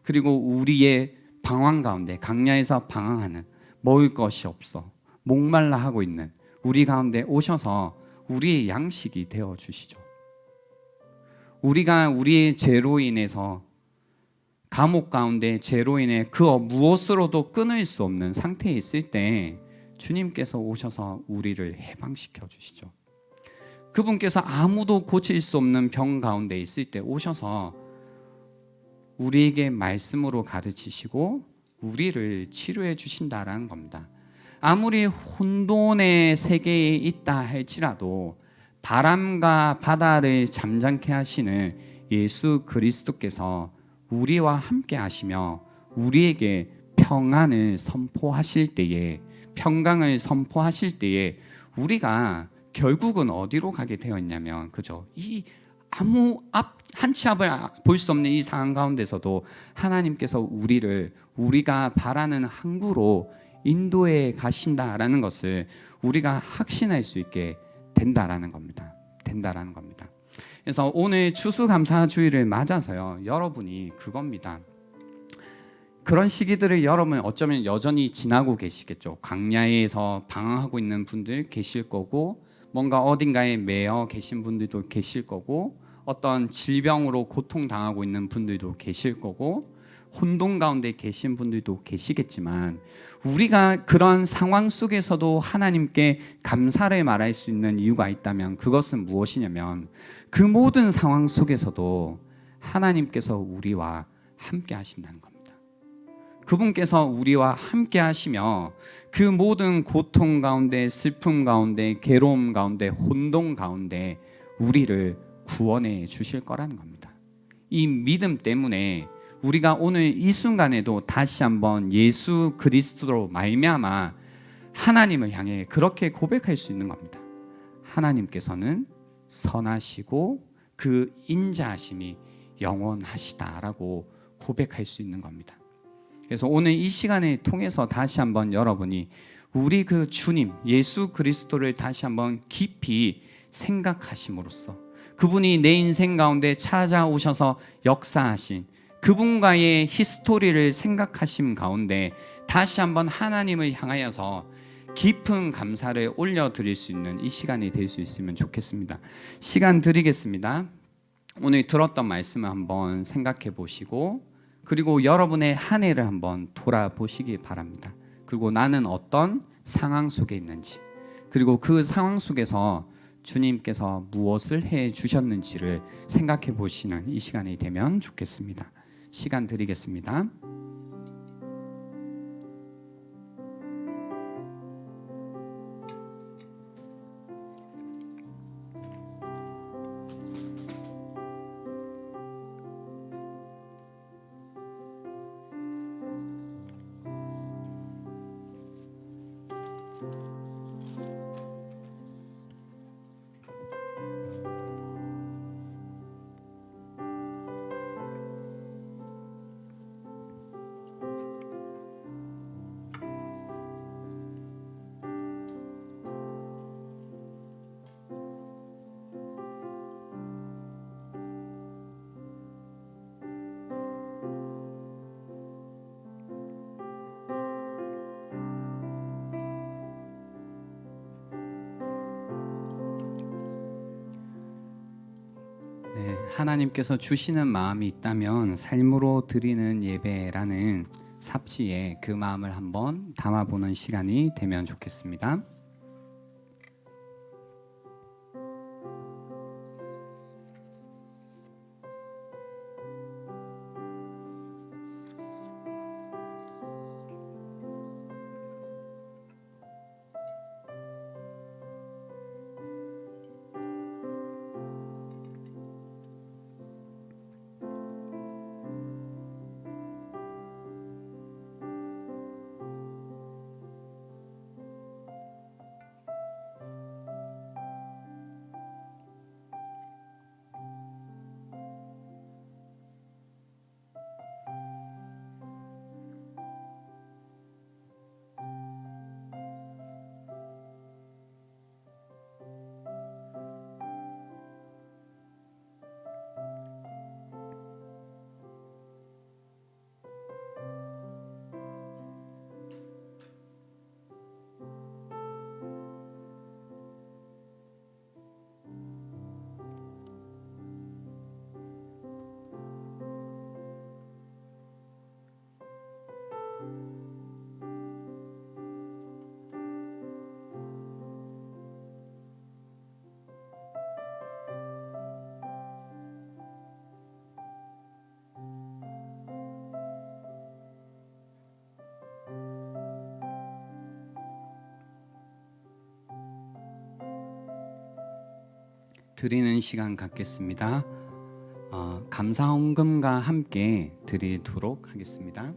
그리고 우리의 방황 가운데 광야에서 방황하는 먹을 것이 없어 목말라 하고 있는 우리 가운데 오셔서 우리의 양식이 되어 주시죠. 우리가 우리의 죄로 인해서 감옥 가운데 죄로 인해 그 무엇으로도 끊을 수 없는 상태에 있을 때 주님께서 오셔서 우리를 해방시켜 주시죠. 그분께서 아무도 고칠 수 없는 병 가운데 있을 때 오셔서 우리에게 말씀으로 가르치시고 우리를 치료해 주신다라는 겁니다. 아무리 혼돈의 세계에 있다 할지라도 바람과 바다를 잠잠케 하시는 예수 그리스도께서 우리와 함께 하시며 우리에게 평안을 선포하실 때에, 평강을 선포하실 때에 우리가 결국은 어디로 가게 되었냐면, 그죠? 이 아무 한 치 앞을 볼 수 없는 이 상황 가운데서도 하나님께서 우리를 우리가 바라는 항구로 인도해 가신다라는 것을 우리가 확신할 수 있게 된다라는 겁니다. 된다라는 겁니다. 그래서 오늘 추수감사주의를 맞아서요, 여러분이 그겁니다. 그런 시기들을 여러분 어쩌면 여전히 지나고 계시겠죠. 광야에서 방황하고 있는 분들 계실 거고, 뭔가 어딘가에 매여 계신 분들도 계실 거고, 어떤 질병으로 고통당하고 있는 분들도 계실 거고, 혼돈 가운데 계신 분들도 계시겠지만, 우리가 그런 상황 속에서도 하나님께 감사를 말할 수 있는 이유가 있다면 그것은 무엇이냐면, 그 모든 상황 속에서도 하나님께서 우리와 함께 하신다는 겁니다. 그분께서 우리와 함께 하시며 그 모든 고통 가운데, 슬픔 가운데, 괴로움 가운데, 혼돈 가운데 우리를 구원해 주실 거라는 겁니다. 이 믿음 때문에 우리가 오늘 이 순간에도 다시 한번 예수 그리스도로 말미암아 하나님을 향해 그렇게 고백할 수 있는 겁니다. 하나님께서는 선하시고 그 인자하심이 영원하시다라고 고백할 수 있는 겁니다. 그래서 오늘 이 시간을 통해서 다시 한번 여러분이 우리 그 주님 예수 그리스도를 다시 한번 깊이 생각하심으로써, 그분이 내 인생 가운데 찾아오셔서 역사하신 그분과의 히스토리를 생각하심 가운데 다시 한번 하나님을 향하여서 깊은 감사를 올려드릴 수 있는 이 시간이 될 수 있으면 좋겠습니다. 시간 드리겠습니다. 오늘 들었던 말씀을 한번 생각해 보시고, 그리고 여러분의 한 해를 한번 돌아보시기 바랍니다. 그리고 나는 어떤 상황 속에 있는지, 그리고 그 상황 속에서 주님께서 무엇을 해 주셨는지를 생각해 보시는 이 시간이 되면 좋겠습니다. 시간 드리겠습니다. 네, 하나님께서 주시는 마음이 있다면 삶으로 드리는 예배라는 삽시에 그 마음을 한번 담아보는 시간이 되면 좋겠습니다. 드리는 시간 갖겠습니다. 감사 헌금과 함께 드리도록 하겠습니다.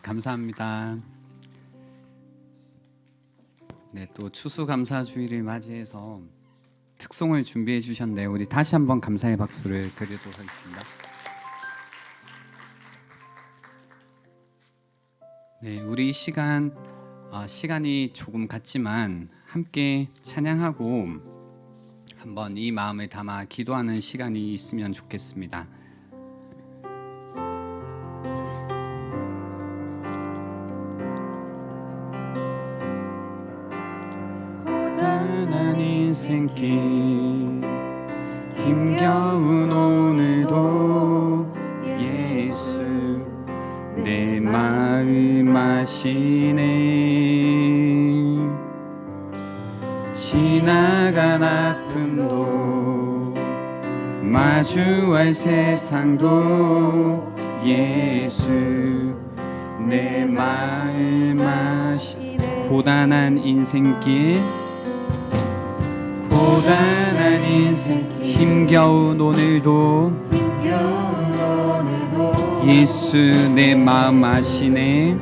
감사합니다. 네, 또 추수감사주의를 맞이해서 특송을 준비해 주셨네요. 우리 다시 한번 감사의 박수를 드리도록 하겠습니다. 네, 우리 시간이 조금 갔지만 함께 찬양하고 한번 이 마음을 담아 기도하는 시간이 있으면 좋겠습니다. 고단한 인생길 힘겨운 오늘도 예수 내 마음 아시네. 지나간 아픔도 마주할 세상도 예수 내 마음 아시네. 고단한 인생길 고단한 고단한 인생 힘겨운 오늘도 예수 내 마음 아시네.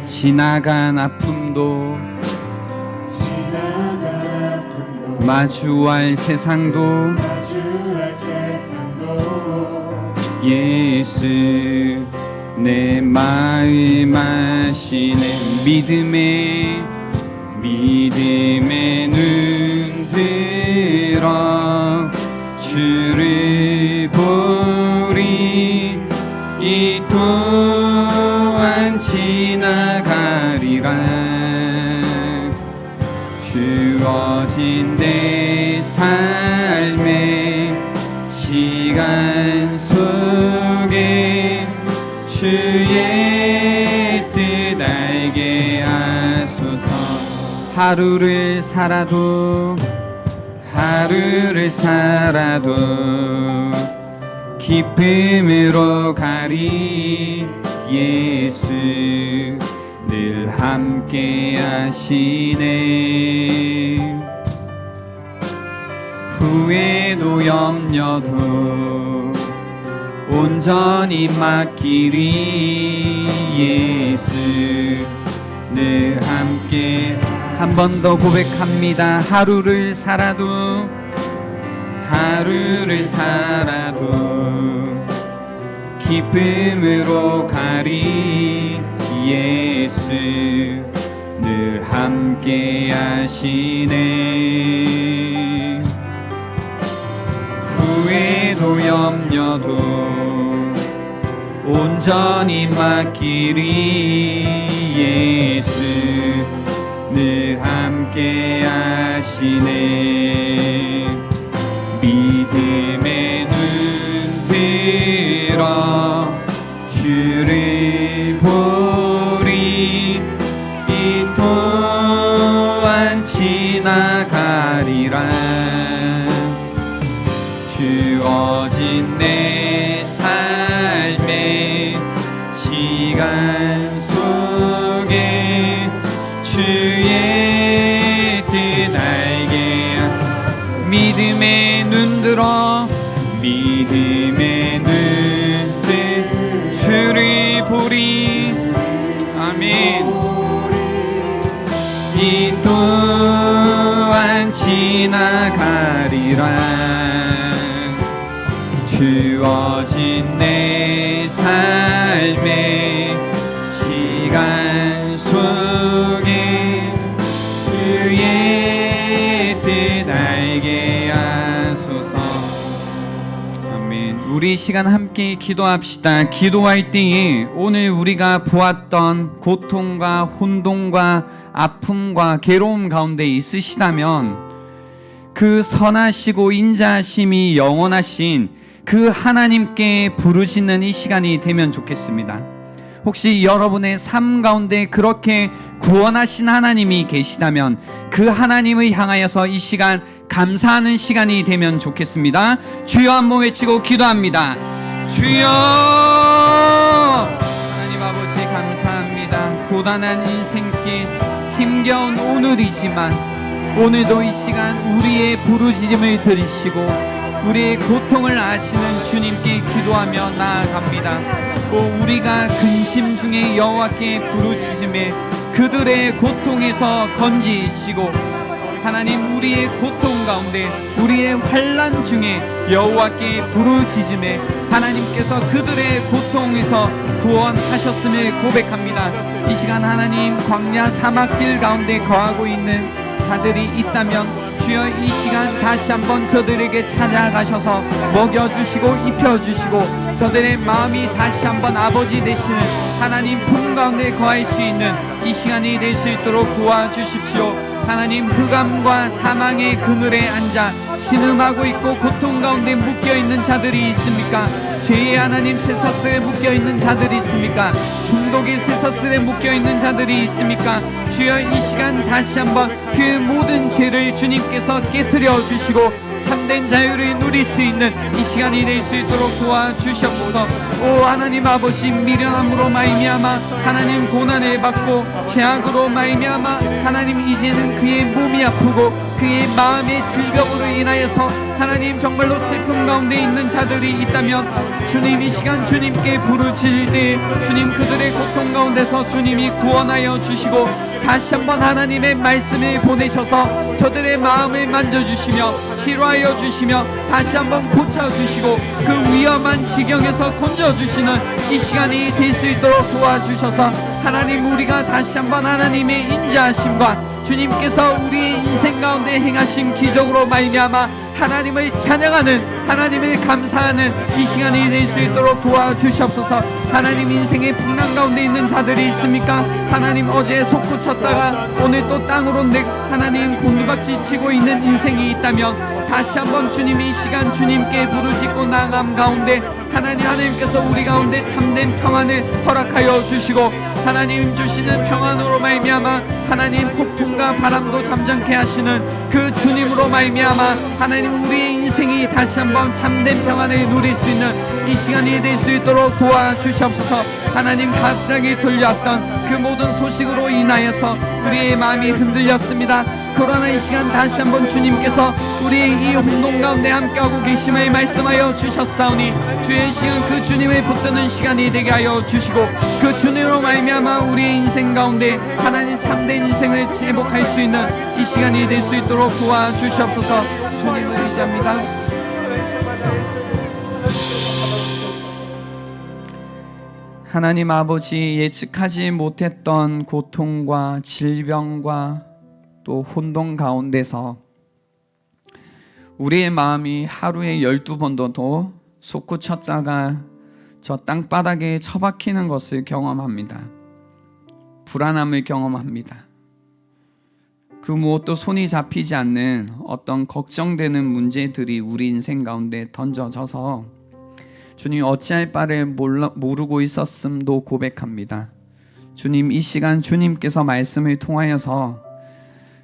지나간 아픔도 마주할 세상도 예수 내 마음 아시네. 믿음의 눈 들어 주를 보리. 이 또한 지나가리라. 주어진 내 삶의 시간 속에 주의 뜻 알게 하소서. 하루를 살아도 기쁨으로 가리. 예수 늘 함께 하시네. 후회도 염려도 온전히 맡기리. 예수 늘 함께. 한 번 더 고백합니다. 하루를 살아도 기쁨으로 가리. 예수 늘 함께 하시네. 후회도 염려도 온전히 맡기리. 예수 늘 함께 하시네. 믿음의 눈 들어 주를 보리. 이 또한 지나가리라. 주어진 내 삶의 시간 속에 주의 뜻 알게. 믿음의 눈 들어 주를 보리. 아멘. 이 또한 지나가리라. 주어진 내 삶의 시간 속에 주의 뜻 알게 하소서. 아멘. 우리 이 시간 함께 기도합시다. 기도할 때에 오늘 우리가 보았던 고통과 혼돈과 아픔과 괴로움 가운데 있으시다면 그 선하시고 인자하심이 영원하신 그 하나님께 부르짖는 이 시간이 되면 좋겠습니다. 혹시 여러분의 삶 가운데 그렇게 구원하신 하나님이 계시다면 그 하나님을 향하여서 이 시간 감사하는 시간이 되면 좋겠습니다. 주여 한번 외치고 기도합니다. 주여! 하나님 아버지 감사합니다. 고단한 인생길 힘겨운 오늘이지만 오늘도 이 시간 우리의 부르짖음을 들으시고 우리의 고통을 아시는 주님께 기도하며 나아갑니다. 우리가 근심 중에 여호와께 부르짖음에 그들의 고통에서 건지시고 하나님 우리의 고통 가운데 우리의 환난 중에 여호와께 부르짖음에 하나님께서 그들의 고통에서 구원하셨음을 고백합니다. 이 시간 하나님 광야 사막길 가운데 거하고 있는 자들이 있다면 주여 이 시간 다시 한번 저들에게 찾아가셔서 먹여주시고 입혀주시고 저들의 마음이 다시 한번 아버지 되시는 하나님 품 가운데 거할 수 있는 이 시간이 될 수 있도록 도와주십시오. 하나님 흑암과 사망의 그늘에 앉아 신음하고 있고 고통 가운데 묶여있는 자들이 있습니까? 죄의 하나님 쇠사슬에 묶여있는 자들이 있습니까? 중독의 쇠사슬에 묶여있는 자들이 있습니까? 주여 이 시간 다시 한번 그 모든 죄를 주님께서 깨트려 주시고 참된 자유를 누릴 수 있는 이 시간이 될 수 있도록 도와주시옵소서. 오 하나님 아버지, 미련함으로 말미암아 하나님 고난을 받고 죄악으로 말미암아 하나님 이제는 그의 몸이 아프고 그의 마음의 질병으로 인하여서 하나님 정말로 슬픔 가운데 있는 자들이 있다면 주님 이 시간 주님께 부르짖을 때 주님 그들의 고통 가운데서 주님이 구원하여 주시고 다시 한번 하나님의 말씀을 보내셔서 저들의 마음을 만져주시며 치료하여 주시며 다시 한번 고쳐주시고 그 위험한 지경에서 건져주시는 이 시간이 될 수 있도록 도와주셔서 하나님 우리가 다시 한번 하나님의 인자하심과 주님께서 우리의 인생 가운데 행하신 기적으로 말미암아 하나님을 찬양하는 하나님을 감사하는 이 시간이 될 수 있도록 도와주시옵소서. 하나님 인생의 풍랑 가운데 있는 자들이 있습니까? 하나님 어제 솟구쳤다가 오늘 또 땅으로 하나님 곤두박질 치고 있는 인생이 있다면 다시 한번 주님 이 시간 주님께 부르짖고 나아감 가운데 하나님께서 우리 가운데 참된 평안을 허락하여 주시고 하나님 주시는 평안으로 말미암아 하나님 폭풍과 바람도 잠잠케 하시는 그 주님으로 말미암아 하나님 우리의 인생이 다시 한번 참된 평안을 누릴 수 있는 이 시간이 될 수 있도록 도와주시옵소서. 하나님 갑자기 들려왔던 그 모든 소식으로 인하여서 우리의 마음이 흔들렸습니다. 그러나 이 시간 다시 한번 주님께서 우리의 이 혼돈 가운데 함께하고 계심을 말씀하여 주셨사오니 주의 시간 그 주님을 붙드는 시간이 되게 하여 주시고 그 주님으로 말미암아 우리의 인생 가운데 하나님 참된 인생을 회복할 수 있는 이 시간이 될 수 있도록 도와주시옵소서. 주님을 의지합니다. 하나님 아버지, 예측하지 못했던 고통과 질병과 또 혼돈 가운데서 우리의 마음이 하루에 12번도 더 솟구쳤다가 저 땅바닥에 처박히는 것을 경험합니다. 불안함을 경험합니다. 그 무엇도 손이 잡히지 않는 어떤 걱정되는 문제들이 우리 인생 가운데 던져져서 주님 어찌할 바를 모르고 있었음도 고백합니다. 주님 이 시간 주님께서 말씀을 통하여서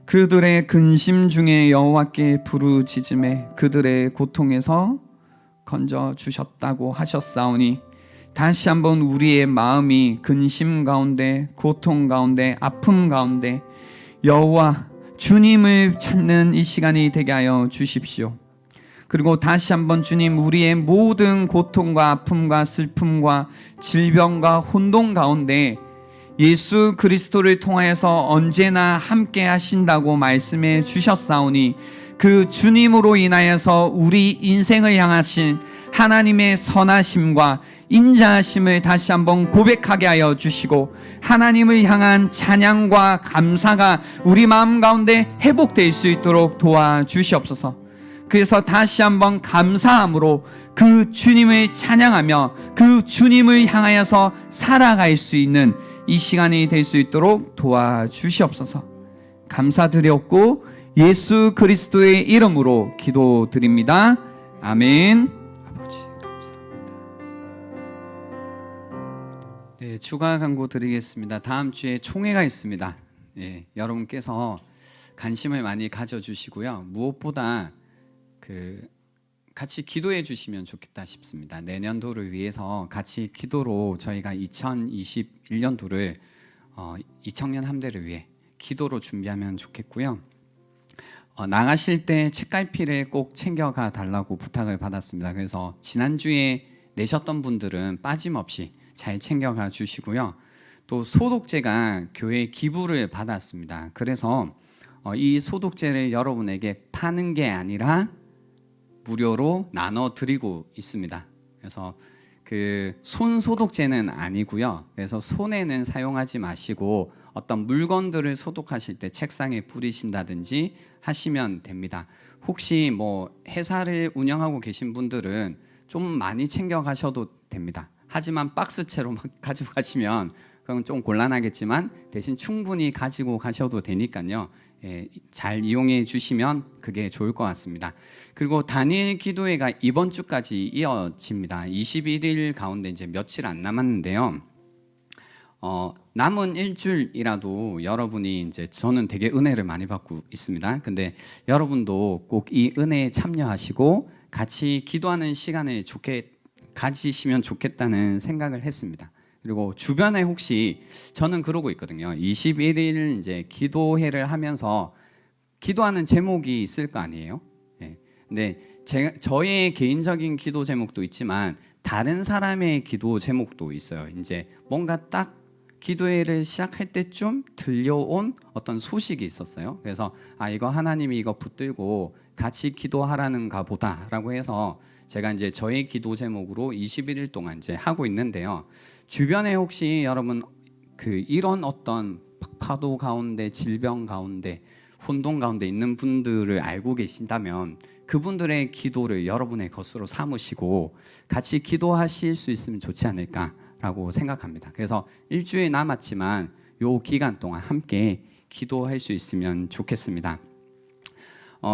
그들의 근심 중에 여호와께 부르짖음에 그들의 고통에서 건져주셨다고 하셨사오니 다시 한번 우리의 마음이 근심 가운데 고통 가운데 아픔 가운데 여호와 주님을 찾는 이 시간이 되게 하여 주십시오. 그리고 다시 한번 주님 우리의 모든 고통과 아픔과 슬픔과 질병과 혼돈 가운데 예수 그리스도를 통하여서 언제나 함께 하신다고 말씀해 주셨사오니 그 주님으로 인하여서 우리 인생을 향하신 하나님의 선하심과 인자하심을 다시 한번 고백하게 하여 주시고 하나님을 향한 찬양과 감사가 우리 마음 가운데 회복될 수 있도록 도와주시옵소서. 그래서 다시 한번 감사함으로 그 주님을 찬양하며 그 주님을 향하여서 살아갈 수 있는 이 시간이 될 수 있도록 도와주시옵소서. 감사드렸고 예수 그리스도의 이름으로 기도드립니다. 아멘. 아버지 감사합니다. 네, 추가 광고 드리겠습니다. 다음 주에 총회가 있습니다. 네, 여러분께서 관심을 많이 가져주시고요. 무엇보다 같이 기도해 주시면 좋겠다 싶습니다. 내년도를 위해서 같이 기도로 저희가 2021년도를 이 청년 함대를 위해 기도로 준비하면 좋겠고요. 나가실 때 책갈피를 꼭 챙겨가 달라고 부탁을 받았습니다. 그래서 지난주에 내셨던 분들은 빠짐없이 잘 챙겨가 주시고요. 또 소독제가 교회 기부를 받았습니다. 그래서 이 소독제를 여러분에게 파는 게 아니라 무료로 나눠 드리고 있습니다. 그래서 그 손 소독제는 아니고요. 그래서 손에는 사용하지 마시고 어떤 물건들을 소독하실 때 책상에 뿌리신다든지 하시면 됩니다. 혹시 뭐 회사를 운영하고 계신 분들은 좀 많이 챙겨 가셔도 됩니다. 하지만 박스채로 막 가지고 가시면 그건 좀 곤란하겠지만 대신 충분히 가지고 가셔도 되니까요. 잘 이용해 주시면 그게 좋을 것 같습니다. 그리고 단일 기도회가 이번 주까지 이어집니다. 21일 가운데 이제 며칠 안 남았는데요. 남은 일주일이라도 여러분이 이제 저는 되게 은혜를 많이 받고 있습니다. 근데 여러분도 꼭 이 은혜에 참여하시고 같이 기도하는 시간을 가지시면 좋겠다는 생각을 했습니다. 그리고 주변에 혹시 저는 그러고 있거든요. 21일 이제 기도회를 하면서 기도하는 제목이 있을 거 아니에요? 예. 근데 저의 개인적인 기도 제목도 있지만 다른 사람의 기도 제목도 있어요. 이제 뭔가 딱 기도회를 시작할 때쯤 들려온 어떤 소식이 있었어요. 그래서 이거 하나님이 이거 붙들고 같이 기도하라는가 보다라고 해서 제가 이제 저의 기도 제목으로 21일 동안 이제 하고 있는데요. 주변에 혹시 여러분 이런 어떤 파도 가운데, 질병 가운데, 혼돈 가운데 있는 분들을 알고 계신다면 그분들의 기도를 여러분의 것으로 삼으시고 같이 기도하실 수 있으면 좋지 않을까라고 생각합니다. 그래서 일주일 남았지만 요 기간 동안 함께 기도할 수 있으면 좋겠습니다.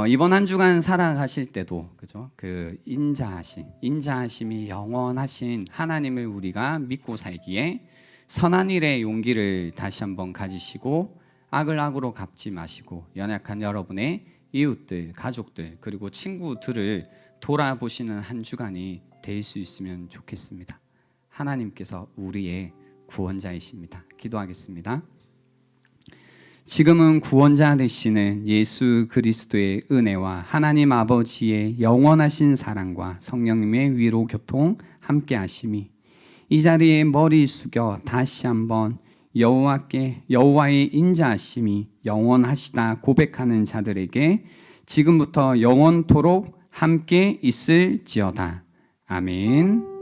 이번 한 주간 살아가실 때도 그죠? 인자하심이 영원하신 하나님을 우리가 믿고 살기에 선한 일의 용기를 다시 한번 가지시고 악을 악으로 갚지 마시고 연약한 여러분의 이웃들, 가족들 그리고 친구들을 돌아보시는 한 주간이 될 수 있으면 좋겠습니다. 하나님께서 우리의 구원자이십니다. 기도하겠습니다. 지금은 구원자 되시는 예수 그리스도의 은혜와 하나님 아버지의 영원하신 사랑과 성령님의 위로 교통 함께 하심이 이 자리에 머리 숙여 다시 한번 여호와의 인자하심이 영원하시다 고백하는 자들에게 지금부터 영원토록 함께 있을지어다. 아멘.